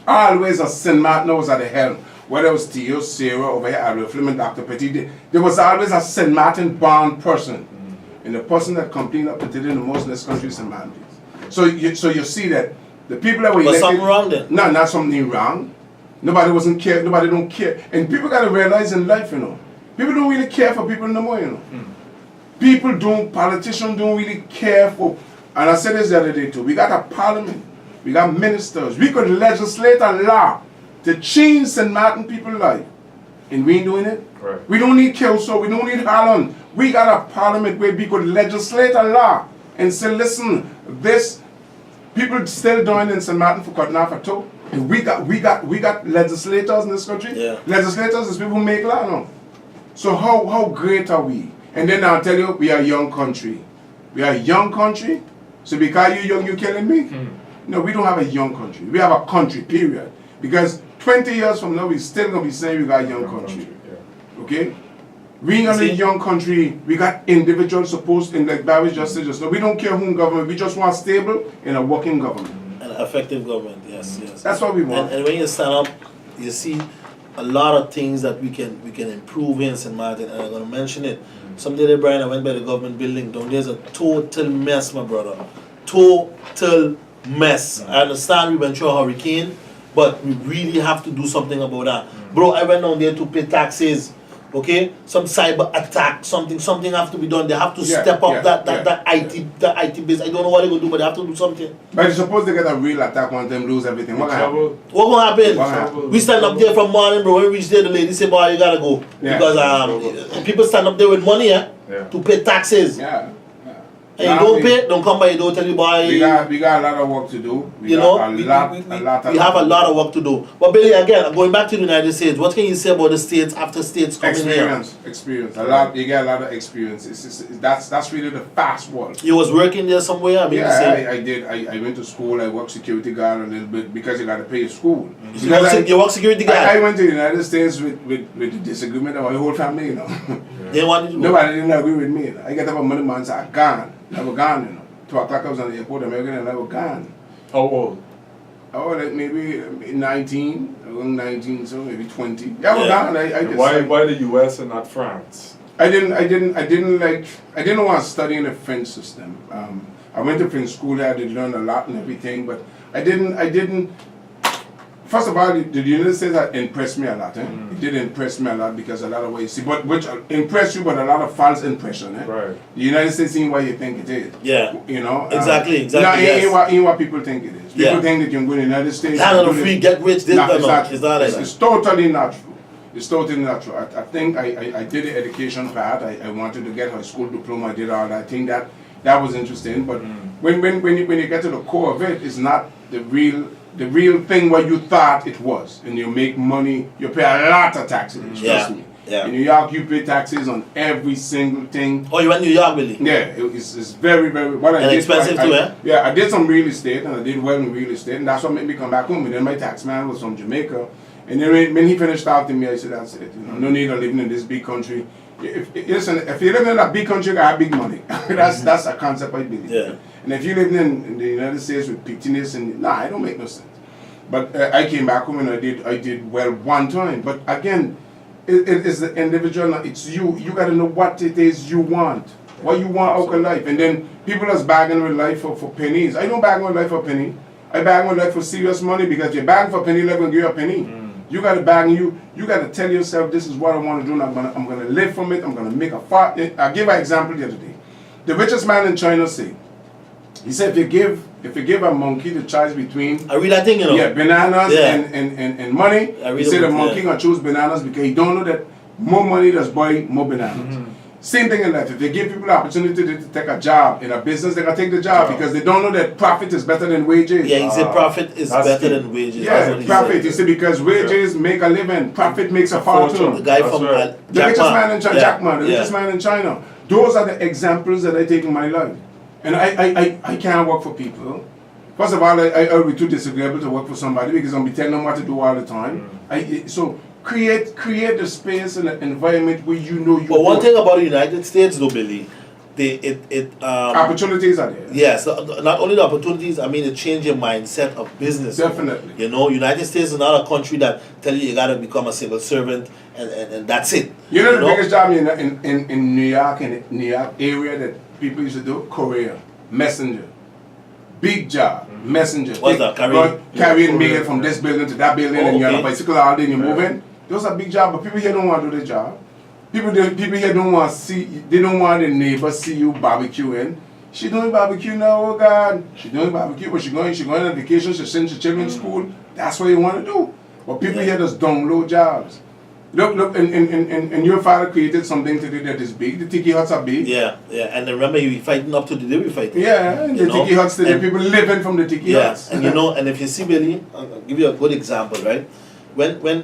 Always a St. Martin was at the helm. Whether it was Theo, Sarah, over here, Ariel Fleming, Dr. Petit, there was always a St. Martin born person. And the person that complained up to today the most in this country is St. Martin. So you see that the people that were elected. But something wrong then? No, not something wrong. Nobody wasn't care. Nobody don't care. And people got to realize in life, you know, people don't really care for people no more, you know. Politicians don't really care for. And I said this the other day too. We got a parliament. We got ministers. We could legislate a law to change St. Martin people's life. And we ain't doing it. Right. We don't need Kelso. We don't need Harlan. We got a parliament where we could legislate a law and say, listen, this people still doing in St. Martin for cutting off a toe. And we got legislators in this country. Yeah. Legislators is people who make law now. So how great are we? And then I'll tell you, we are a young country. We are a young country. So because you're young, you're killing me? No, we don't have a young country. We have a country, period. Because 20 years from now, we're still going to be saying we got a young country. Okay? We ain't got a young country. We got individuals supposed, in like Barry just said just now, we don't care who in government. We just want stable and a working government. An effective government, yes. That's what we want. And when you stand up, you see a lot of things that we can improve in St. Martin, and I'm gonna mention it. Someday there, Brian, I went by the government building down there's a total mess, my brother. Total mess. I understand we went through a hurricane, but we really have to do something about that. Bro, I went down there to pay taxes. Okay, some cyber attack, something have to be done. They have to step up that IT base. I don't know what they're gonna do, but they have to do something. But suppose they get a real attack on them, lose everything. What happen? What gonna happen? What happen? We stand up there from morning, bro. When we reach there, the lady say, "Boy, you gotta go," Yeah. because people stand up there with money, to pay taxes. Yeah. And you don't pay, don't come by your door, tell you, boy. We got a lot of work to do. We have a lot of work to do. But Billy, again, going back to the United States, what can you say about the states after states coming Experience. A lot. You get a lot of experience. That's really the fast world. You was working there somewhere? I did. I went to school. I worked security guard a little bit because you got to pay your school. You work security guard? I went to the United States with the disagreement of my whole family, you know. They wanted to go. Nobody didn't agree with me. I get up on Monday morning and say, gone. Never gone, you know. 2 o'clock I was on the airport, American, and never gone. How old? Oh, like maybe 19, around 19, so maybe 20. Yeah, I was gone. I just, why the US and not France? I didn't want to study in the French system. I went to French school there, I did learn a lot and everything, but I didn't. First of all, the United States impressed me a lot. It did impress me a lot because a lot of ways, which impressed you, but a lot of false impression. Right. The United States ain't what you think it is. Yeah. You know. Exactly. Ain't what people think it is. People think that you can go to the United States. Land of free, get rich. It's totally not true. It's totally not true. I think I did the education part. I wanted to get a school diploma. I did all that. I think that was interesting. But when you get to the core of it, it's not the real thing what you thought it was. And you make money, you pay a lot of taxes, trust me. Yeah. In New York, you pay taxes on every single thing. Oh, you went to New York, Billy? Yeah, it's very, very... What I did, expensive too, eh? Yeah, I did some real estate, and I did well in real estate, and that's what made me come back home. And then my tax man was from Jamaica. And then when he finished talking to me, I said, that's it. You know, no need of living in this big country. Listen, if you live in a big country, you got big money. That's a concept I believe. Yeah. And if you live in the United States with pettiness, and it don't make no sense. But I came back home and I did well one time. But again, it is the individual. It's you. You got to know what it is you want. What you want out of life. And then people that's bagging with life for pennies. I don't bag with life for penny. I bag with life for serious money because if you're bagging for penny, life will give you a penny. You got to bag you got to tell yourself this is what I want to do and I'm gonna live from it. I'm gonna make a fart. I'll give an example the other day. The richest man in China said, he said if you give a monkey the choice between I read that thing, you know. Yeah, bananas and money. He said the monkey gonna choose bananas because he don't know that more money does buy more bananas. Same thing in life. If they give people the opportunity to take a job in a business, they're gonna take the job because they don't know that profit is better than wages. Yeah, he said profit is better than wages. Yeah, profit. He said because wages make a living, profit makes a fortune. The guy from the richest man in China, Jack Ma, the richest man in China. Those are the examples that I take in my life. And I can't work for people. First of all, I will be too disagreeable to work for somebody because I'll be telling them what to do all the time. So create the space and the environment where you know you. But one thing about the United States, though, Billy, opportunities are there. Yes, not only the opportunities. I mean, it change your mindset of business. Definitely. You know, United States is not a country that tell you gotta become a civil servant and that's it. You know the biggest job in New York area that people used to do? Courier, messenger. Big job, messenger. What's that? Carrying mail from this building to that building, and you're on a bicycle all day and you're moving. Those are big jobs, but people here don't want to do their job. People here don't want to see. They don't want the neighbor see you barbecuing. She doing barbecue now, oh God. She doing barbecue, but she going on vacation. She sends her children to school. That's what you want to do. But people here just download jobs. Look, and your father created something today that is big. The tiki huts are big. Yeah, and remember you fighting up to the day we fighting. Yeah, and the tiki huts today, people living from the tiki huts. And and if you see, Billy, I'll give you a good example, right? When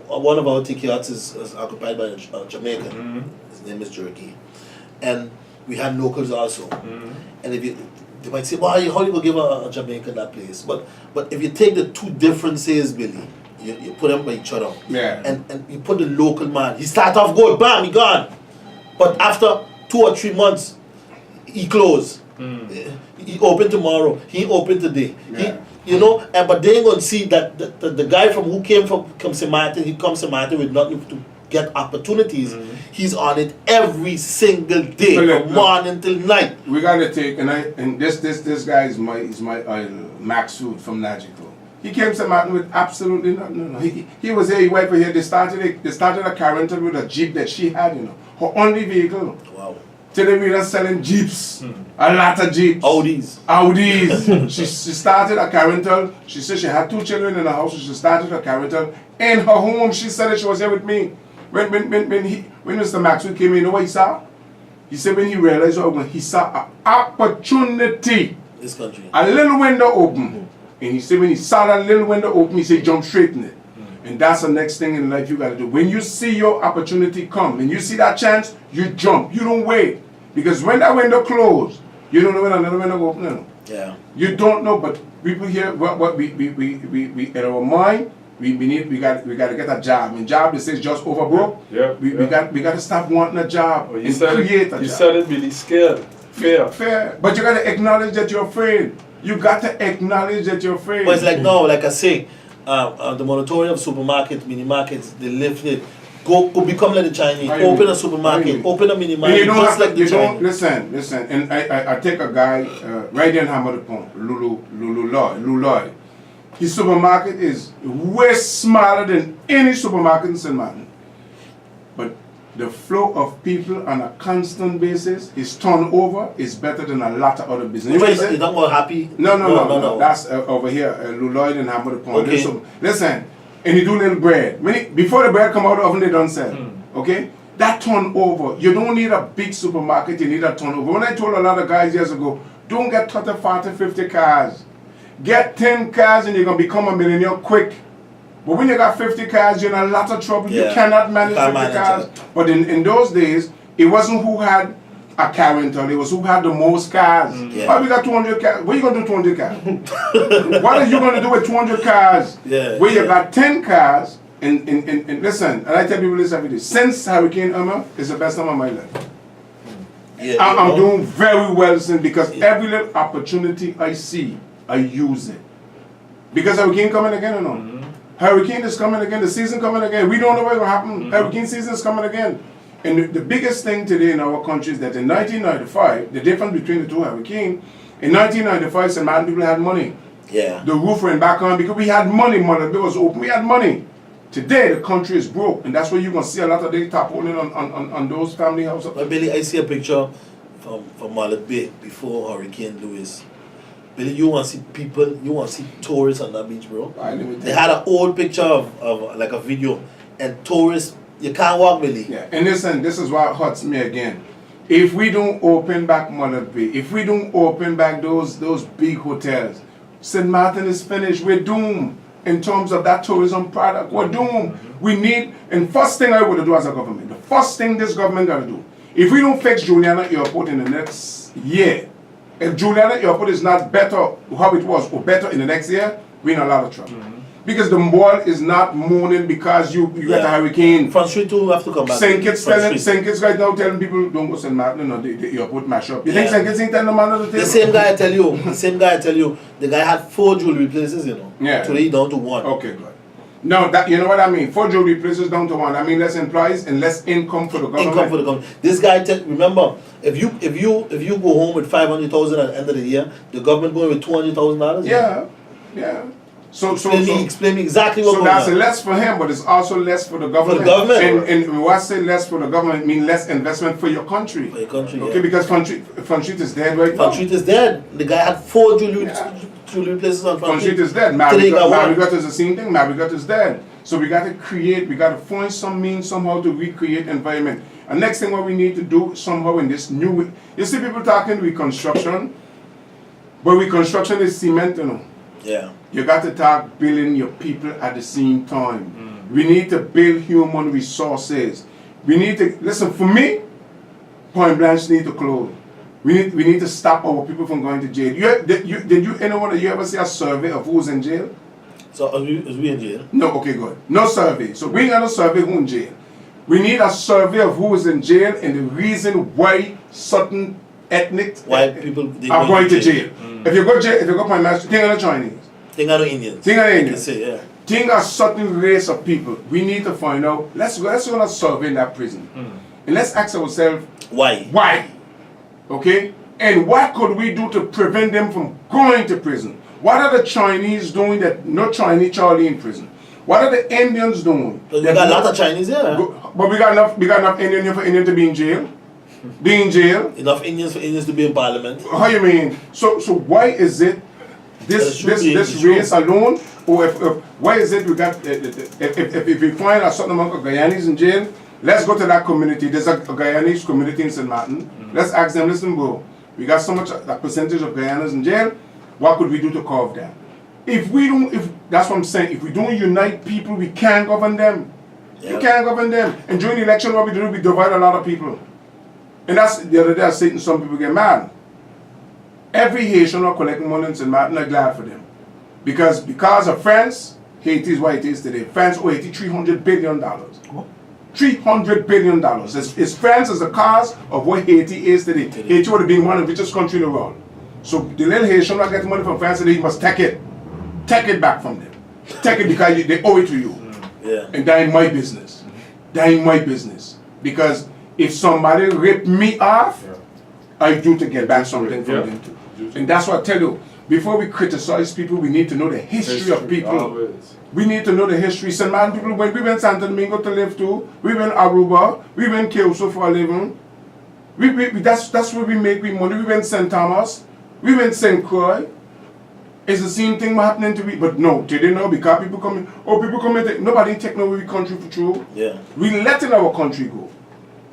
one of our tiki huts is occupied by a Jamaican, his name is Jerky, and we had locals also. And if they might say, "Why? How you gonna give a Jamaican that place?" But if you take the two differences, Billy. You put them by each other. Yeah. And you put the local man. He start off good, bam, he gone. But after 2 or 3 months, he close. He open tomorrow. He open today. Yeah. But they ain't gonna see that the guy who came from St. Martin, he comes to Martin with nothing to get opportunities. He's on it every single day, But look, from morning till night. We gotta take and this guy is my idol, Max Food from Nagico. He came to Martin with absolutely nothing. No. He was here, he went for here. They started a car rental with a Jeep that she had, her only vehicle. Wow. Today we are selling Jeeps, a lot of Jeeps. Audis. she started a car rental. She said she had 2 children in the house, so she started a car rental in her home. She said that she was here with me. When Mr. Maxwell came in, you know what he saw? He said when he realized when he saw an opportunity. This country. A little window open. And he said when he saw that little window open, he said jump straight in it. And that's the next thing in life you gotta do. When you see your opportunity come and you see that chance, you jump. You don't wait. Because when that window closed, you don't know when another window will open. Yeah. You don't know, but people here what we in our mind, we got to get a job. And job that says just over broke. We got to stop wanting a job and create a job. You said it really scared. Fear. But you got to acknowledge that you're afraid. You got to acknowledge that you're afraid. But it's like now, like I say, the moratorium of supermarkets, mini markets, they lifted. Go become like the Chinese. Open a supermarket, open a mini market, just like the Chinese. Listen. And I take a guy right there in Hammer Pond, Lulu Lloyd. His supermarket is way smaller than any supermarket in St. Martin. But the flow of people on a constant basis, his turnover is better than a lot of other businesses. You're not more happy? No. That's over here, Lulu Lloyd and Hammer Pond. Okay. Listen. And you do little bread. Before the bread come out of the oven, they don't sell. Okay? That turnover, you don't need a big supermarket, you need a turnover. When I told a lot of guys years ago, don't get 30, 40, 50 cars. Get 10 cars and you're going to become a millionaire quick. But when you got 50 cars, you're in a lot of trouble. Yeah. You cannot manage 50 cars. But in those days, it wasn't who had a car rental, it was who had the most cars. Why we got 200 cars? What are you going to do with 200 cars? What are you going to do with 200 cars? Where you got 10 cars, and listen, and I tell people this every day, since Hurricane Irma, it's the best time of my life. I'm doing very well since, because every little opportunity I see, I use it. Because Hurricane coming again or no? Hurricane is coming again, the season coming again. We don't know what's going to happen. Hurricane season is coming again. And the biggest thing today in our country is that in 1995, the difference between the two hurricanes, in 1995, St. Martin people had money. Yeah. The roof went back on because we had money, Mother Bill was open, we had money. Today, the country is broke, and that's where you're going to see a lot of the tarpaulin on those family houses. But Billy, I see a picture from Mallet Bay before Hurricane Louis. Billy, you want to see people, you want to see tourists on that beach, bro? They had an old picture of like a video, and tourists, you can't walk, Billy. Yeah, and listen, this is what hurts me again. If we don't open back Mallet Bay, if we don't open back those big hotels, St. Martin is finished. We're doomed in terms of that tourism product. We're doomed. We need, and first thing I would do as a government, the first thing this government got to do, if we don't fix Juliana Airport in the next year, if Juliana Airport is not better how it was or better in the next year, we're in a lot of trouble. Because the world is not mourning because you got a hurricane. Front Street too have to come back. St. Kitts right now telling people don't go St. Martin, the airport mash up. You think St. Kitts ain't telling the man on the table? The same guy I tell you, the guy had 4 jewelry places, Yeah. Today down to 1. Okay, good. No, that you know what I mean. 4 jewelry places down to 1. I mean less employees and less income for the government. This guy remember, if you go home with $500,000 at the end of the year, the government going with $200,000. Yeah. So explain me exactly what. So that's less for him, but it's also less for the government. For the government. And when I say less for the government, mean less investment for your country. For your country. Okay, because Front Street is dead right now. Front Street is dead. The guy had 4 jewelry places on Front Street. Front Street is dead. Marigot is the same thing. Marigot is dead. So we got to find some means somehow to recreate environment. And next thing what we need to do somehow in this new, you see people talking reconstruction, but reconstruction is cement, Yeah. You got to talk building your people at the same time. We need to build human resources. We need to, listen, for me, Point Blanche need to close. We need to stop our people from going to jail. Did you ever see a survey of who's in jail? So is we in jail? No, okay, good. No survey. So we ain't got a survey who's in jail. We need a survey of who is in jail and the reason why certain ethnic Why people they are going to jail. If you go to my think of the Chinese. Think of the Indians. Think of the Like you Indians. say, yeah. Think of certain race of people. We need to find out. Let's go on a survey in that prison. And let's ask ourselves, Why? why? Okay? And what could we do to prevent them from going to prison? What are the Chinese doing that no Chinese Charlie in prison? What are the Indians doing? We got a lot of Chinese here. But we got enough Indian here for Indian to be in jail? Be in jail? Enough Indians for Indians to be in parliament. How you mean? So why is it this race alone? Or why is it we got if we find a certain amount of Guyanese in jail, let's go to that community. There's a Guyanese community in St. Martin. Let's ask them, listen, bro, we got so much a percentage of Guyanese in jail. What could we do to curb that? If that's what I'm saying, if we don't unite people, we can't govern them. Yeah. You can't govern them. And during the election, what we do, we divide a lot of people. And that's the other day I said, some people get mad. Every Haitian who collecting money in St. Martin, I'm glad for them. Because of France, Haiti is what it is today. France owe Haiti $300 billion. $300 billion. It's France as the cause of what Haiti is today. Haiti would have been one of the richest countries in the world. So the little Haitian that gets money from France today, he must take it. Take it back from them. Take it because they owe it to you. Yeah. And that ain't my business. That ain't my business. Because if somebody rip me off, I do to get back something from them too. And that's what I tell you. Before we criticize people, we need to know the history of people. Always. We need to know the history. St. Martin people, when we went Santo Domingo to live too, we went Aruba, we went Kyoto for a living. That's where we make money. We went St. Thomas, we went St. Croix. It's the same thing happening to me. But no, today no, because people come in, nobody take no way country for true. Yeah. We letting our country go.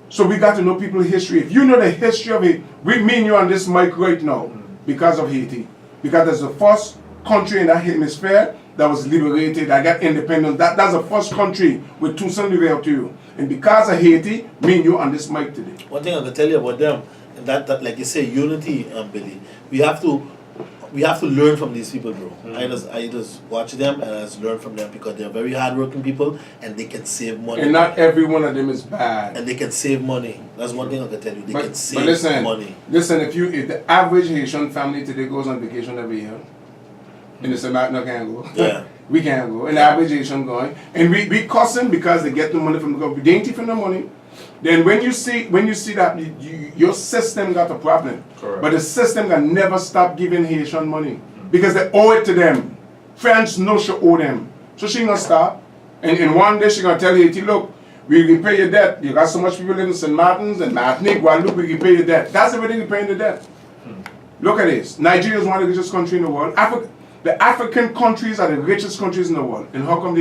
So we got to know people's history. If you know the history of it, we mean you on this mic right now because of Haiti. Because that's the first country in that hemisphere that was liberated, that got independence. That's the first country with Toussaint Louverture. And because of Haiti, me and you on this mic today. One thing I can tell you about them, and that like you say, unity, Billy. We have to learn from these people, bro. I just watch them and I just learn from them because they're very hardworking people and they can save money. And not every one of them is bad. And they can save money. That's one thing I can tell you. They can save money. Listen, if the average Haitian family today goes on vacation every year, and the St. Martin can't go. Yeah. We can't go. And the average Haitian going. And we cuss them because they get the money from the government. They ain't taking the money. Then when you see that your system got a problem, Correct. but the system can never stop giving Haitian money because they owe it to them. France knows she owe them, so she gonna stop. And one day she gonna tell Haiti, look, we can pay your debt. You got so much people living in St. Martins and Martinique, Guadeloupe, we can pay your debt. That's everything we paying the debt. Look at this. Nigeria is one of the richest countries in the world. The African countries are the richest countries in the world. And how come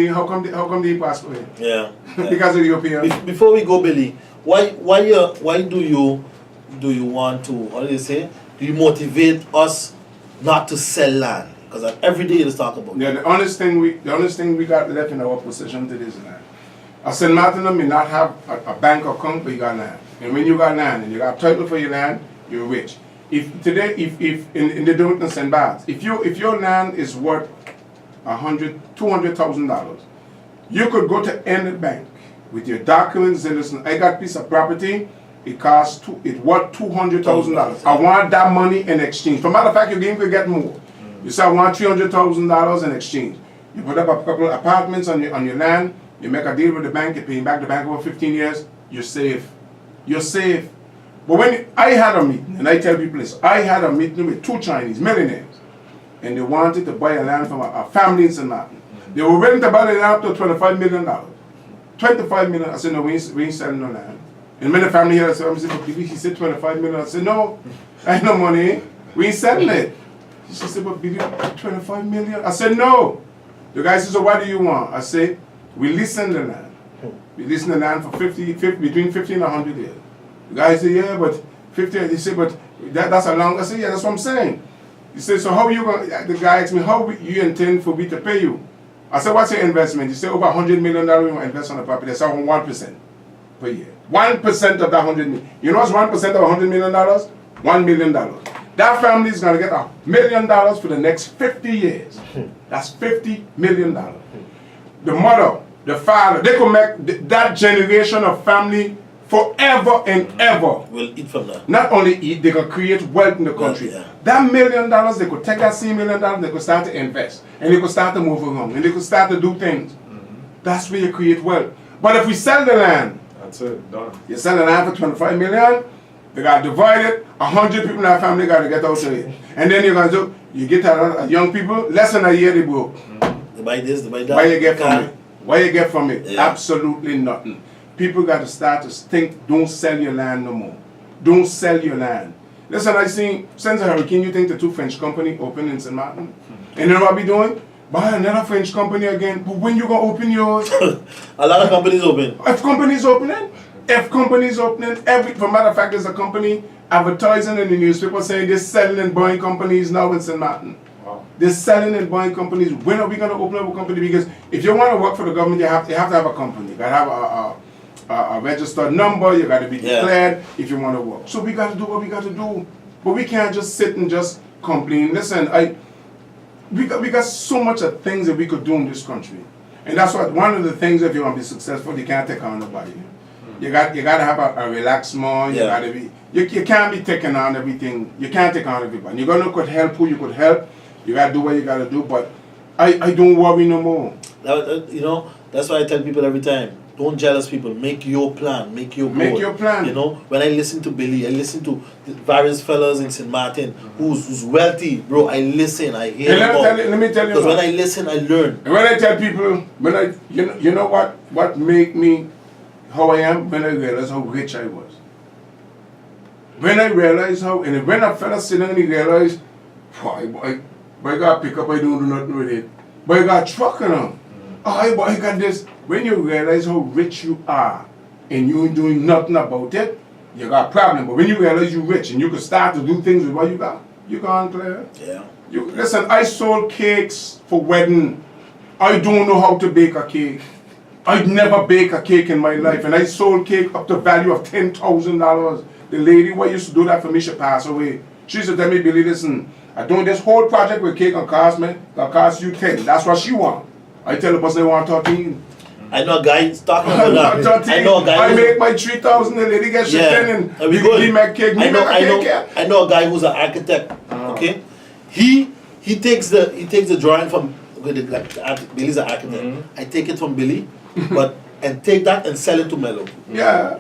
they prosper? Yeah. Because of the Europeans. Before we go, Billy, why do you want to, how do you say, do you motivate us not to sell land? Because every day you talk about it. Yeah, the honest thing we got left in our possession today is land. St. Martin may not have a bank account, but you got land. And when you got land and you got title for your land, you're rich. If in the Dominican St. Barts, if your land is worth $200,000, you could go to any bank with your documents and listen, I got a piece of property, it worth $200,000. I want that money in exchange. For matter of fact, you can get more. You say I want $300,000 in exchange. You put up a couple of apartments on your land, you make a deal with the bank, you're paying back the bank over 15 years, you're safe. You're safe. But when I had a meeting, and I tell people this, I had a meeting with 2 Chinese millionaires, and they wanted to buy a land from a family in St. Martin. They were willing to buy the land up to $25 million. $25 million. I said, no, we ain't selling no land. And when the family here, I said, he said $25 million. I said, no, I ain't no money. We ain't selling it. She said, but Billy, $25 million? I said, no. The guy said, so what do you want? I said, we leasing the land. We leasing the land for between 50 and 100 years. The guy said, yeah, but 50, he said, but that's a long, I said, yeah, that's what I'm saying. He said, so how are you going, the guy asked me, how you intend for me to pay you? I said, what's your investment? He said, over $100 million we want to invest on the property. I said, 1% per year. 1% of that $100 million. You know what's 1% of $100 million? $1 million. That family is going to get $1 million for the next 50 years. That's $50 million. The mother, the father, they could make that generation of family forever and ever. We'll eat from that. Not only eat, they could create wealth in the country. Yeah. That $1 million, they could take that same $1 million, they could start to invest. And they could start to move around. And they could start to do things. That's where you create wealth. But if we sell the land, That's it. Done. you sell the land for 25 million, they got divided, 100 people in our family got to get out of it. And then you're going to do, you get a young people, less than a year they broke. They buy this, they buy that. What you get from it? What you get from it? Yeah. Absolutely nothing. People got to start to think, don't sell your land no more. Don't sell your land. Listen, I seen, since the hurricane, you think the 2 French company open in St. Martin? And you know what I be doing? Buy another French company again. But when you going to open yours? A lot of companies open. If companies opening, for matter of fact, there's a company advertising in the newspaper saying they're selling and buying companies now in St. Martin. Wow. They're selling and buying companies. When are we going to open up a company? Because if you want to work for the government, you have to have a company. You got to have a registered number. You got to be declared if you want to work. So we got to do what we got to do. But we can't just sit and just complain. Listen, we got so much of things that we could do in this country. And that's what one of the things, if you want to be successful, you can't take on nobody. You got to have a relaxed mind. You got to be. You can't be taking on everything. You can't take on everybody. You're gonna could help who you could help. You got to do what you got to do. But I don't worry no more. You know, that's why I tell people every time: don't jealous people. Make your plan. Make your goal. Make your plan. You know, when I listen to Billy, I listen to the various fellas in St. Martin who's wealthy, bro. I listen. I hear. Let me tell you. Because when I listen, I learn. And when I tell people, you know what make me how I am, when I realize how rich I was. When I realize how, and when a fella sit down and he realize, boy, I got pick up, I don't do nothing with it. But I got truck on them. Boy, I got this. When you realize how rich you are, and you ain't doing nothing about it, you got a problem. But when you realize you're rich, and you can start to do things with what you got, you gone clear. Yeah. Listen, I sold cakes for wedding. I don't know how to bake a cake. I'd never bake a cake in my life, and I sold cake up to value of $10,000. The lady who used to do that for me, she passed away. She used to tell me, Billy, listen, I'm doing this whole project with cake and cost me, gonna cost you 10. That's what she want. I tell the person I want 13. I know a guy talking about that. I know a guy. I make my 3,000, the lady gets 10, and you give me a cake. I know a guy who's an architect. Okay, he takes the drawing from Billy's an architect. I take it from Billy, and take that and sell it to Mello. Yeah.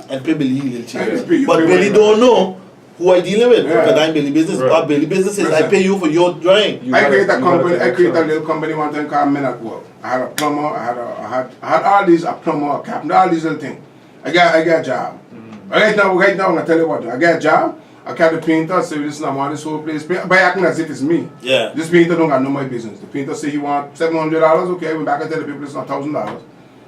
And pay Billy a little cheaper. But Billy don't know who I dealing with. Because I'm Billy Business. Right. Or Billy Business is I pay you for your drawing. I create a little company one time called Men at Work. I had a plumber, I had all these, a plumber, a captain, all these little things. I got a job. Right now, I'm gonna tell you what, I got a job. I got the painter say, listen, I want this whole place. But acting as if it's me. Yeah. This painter don't got no my business. The painter say he want $700. Okay, I went back and tell the people it's not $1,000.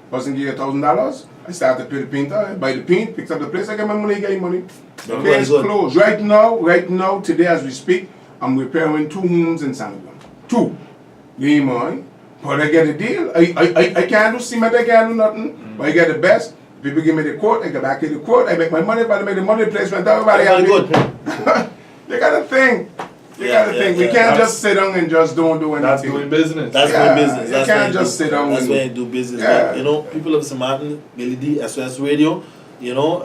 Person give you $1,000. I start to pay the painter. I buy the paint, picks up the place. I get my money, get your money. The case closed. Right now, today as we speak, I'm repairing 2 homes in Sanagan. 2. You mind? But I get a deal. I can't do cement, I can't do nothing. But I get the best. People give me the quote, I get back in the quote, I make my money, but I make the money placement, everybody happy. You gotta think. You gotta think. We can't just sit down and just don't do anything. That's doing business. That's doing business. You can't just sit down. That's why I do business. But, you know, people of St. Martin, Billy D, SOS Radio, you know,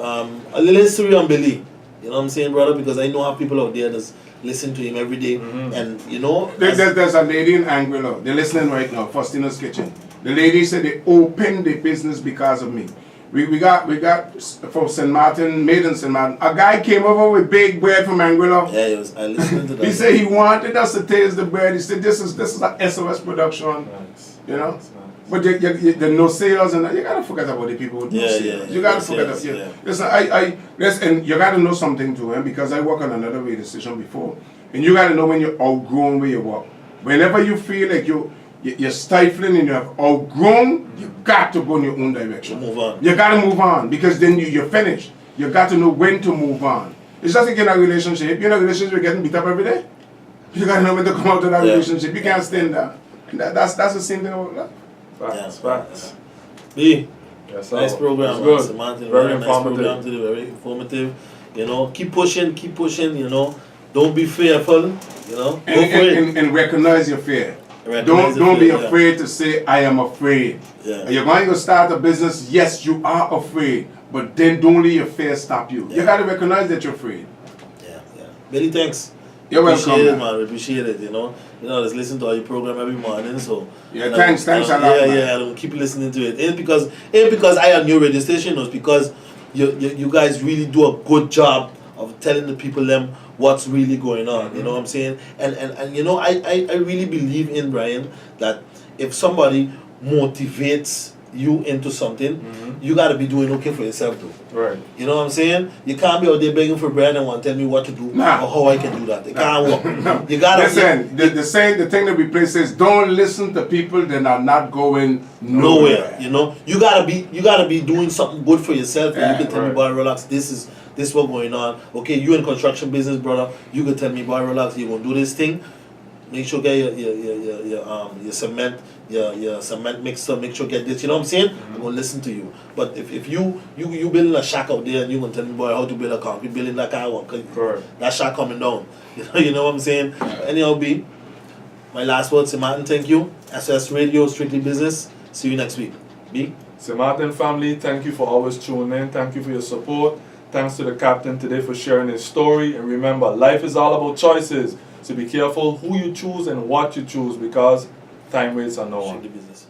a little history on Billy. You know what I'm saying, brother? Because I know how people out there that's listen to him every day. And, you know. There's a lady in Anguilla. They're listening right now, Faustina's Kitchen. The lady said they opened the business because of me. We got from St. Martin, made in St. Martin. A guy came over with baked bread from Anguilla. Yeah, I listened to that. He said he wanted us to taste the bread. He said this is a SOS production. Nice. You know? Nice. But the no sales and you gotta forget about the people with no sales. You gotta forget about it. Listen, and you gotta know something too, because I work on another radio station before. And you gotta know when you're outgrown where you work. Whenever you feel like you're stifling and you have outgrown, you got to go in your own direction. Move on. You got to move on because then you're finished. You got to know when to move on. It's just like in a relationship. You're in a relationship, you're getting beat up every day. You got to know when to come out of that relationship. You can't stand there. That's the same thing about life. Facts. B, Yes, nice program. Good. Martin, Very nice informative. program today, very informative. You know, keep pushing, you know. Don't be fearful, you know. Go for it. And recognize your fear. Recognize Don't the be fear, afraid to say, I am afraid. Yeah. You're going to start a business, yes, you are afraid. but then don't let your fear stop you. You got to recognize that you're afraid. Yeah. Billy, thanks. You're welcome, Appreciate it, man. man. We appreciate it, you know. Just listen to all your program every morning, so. Yeah, thanks a lot, man. Yeah, I don't keep listening to it. Ain't because I am new radio station, it's because you guys really do a good job of telling the people them what's really going on. You know what I'm saying? And you know, I really believe in, Brian, that if somebody motivates you into something, you gotta be doing okay for yourself too. Right. You know what I'm saying? You can't be out there begging for bread and want to tell me what to do or how I can do that. It can't work. You gotta listen. The thing that we play says, don't listen to people that are not going nowhere. You know, you gotta be doing something good for yourself. And you can tell me, boy, relax. This is what's going on. Okay, you in construction business, brother. You can tell me, boy, relax. You gonna do this thing. Make sure get your cement, your cement mixer. Make sure get this. You know what I'm saying? I'm gonna listen to you. But if you building a shack out there and you gonna tell me, boy, how to build a concrete building like I want, that shack coming down. You know what I'm saying? Anyhow, B. My last words, St. Martin. Thank you. SOS Radio, Strictly Business. See you next week. B. St. Martin family, thank you for always tuning in. Thank you for your support. Thanks to the captain today for sharing his story. And remember, life is all about choices. So be careful who you choose and what you choose, because time waits on no one. Strictly Business.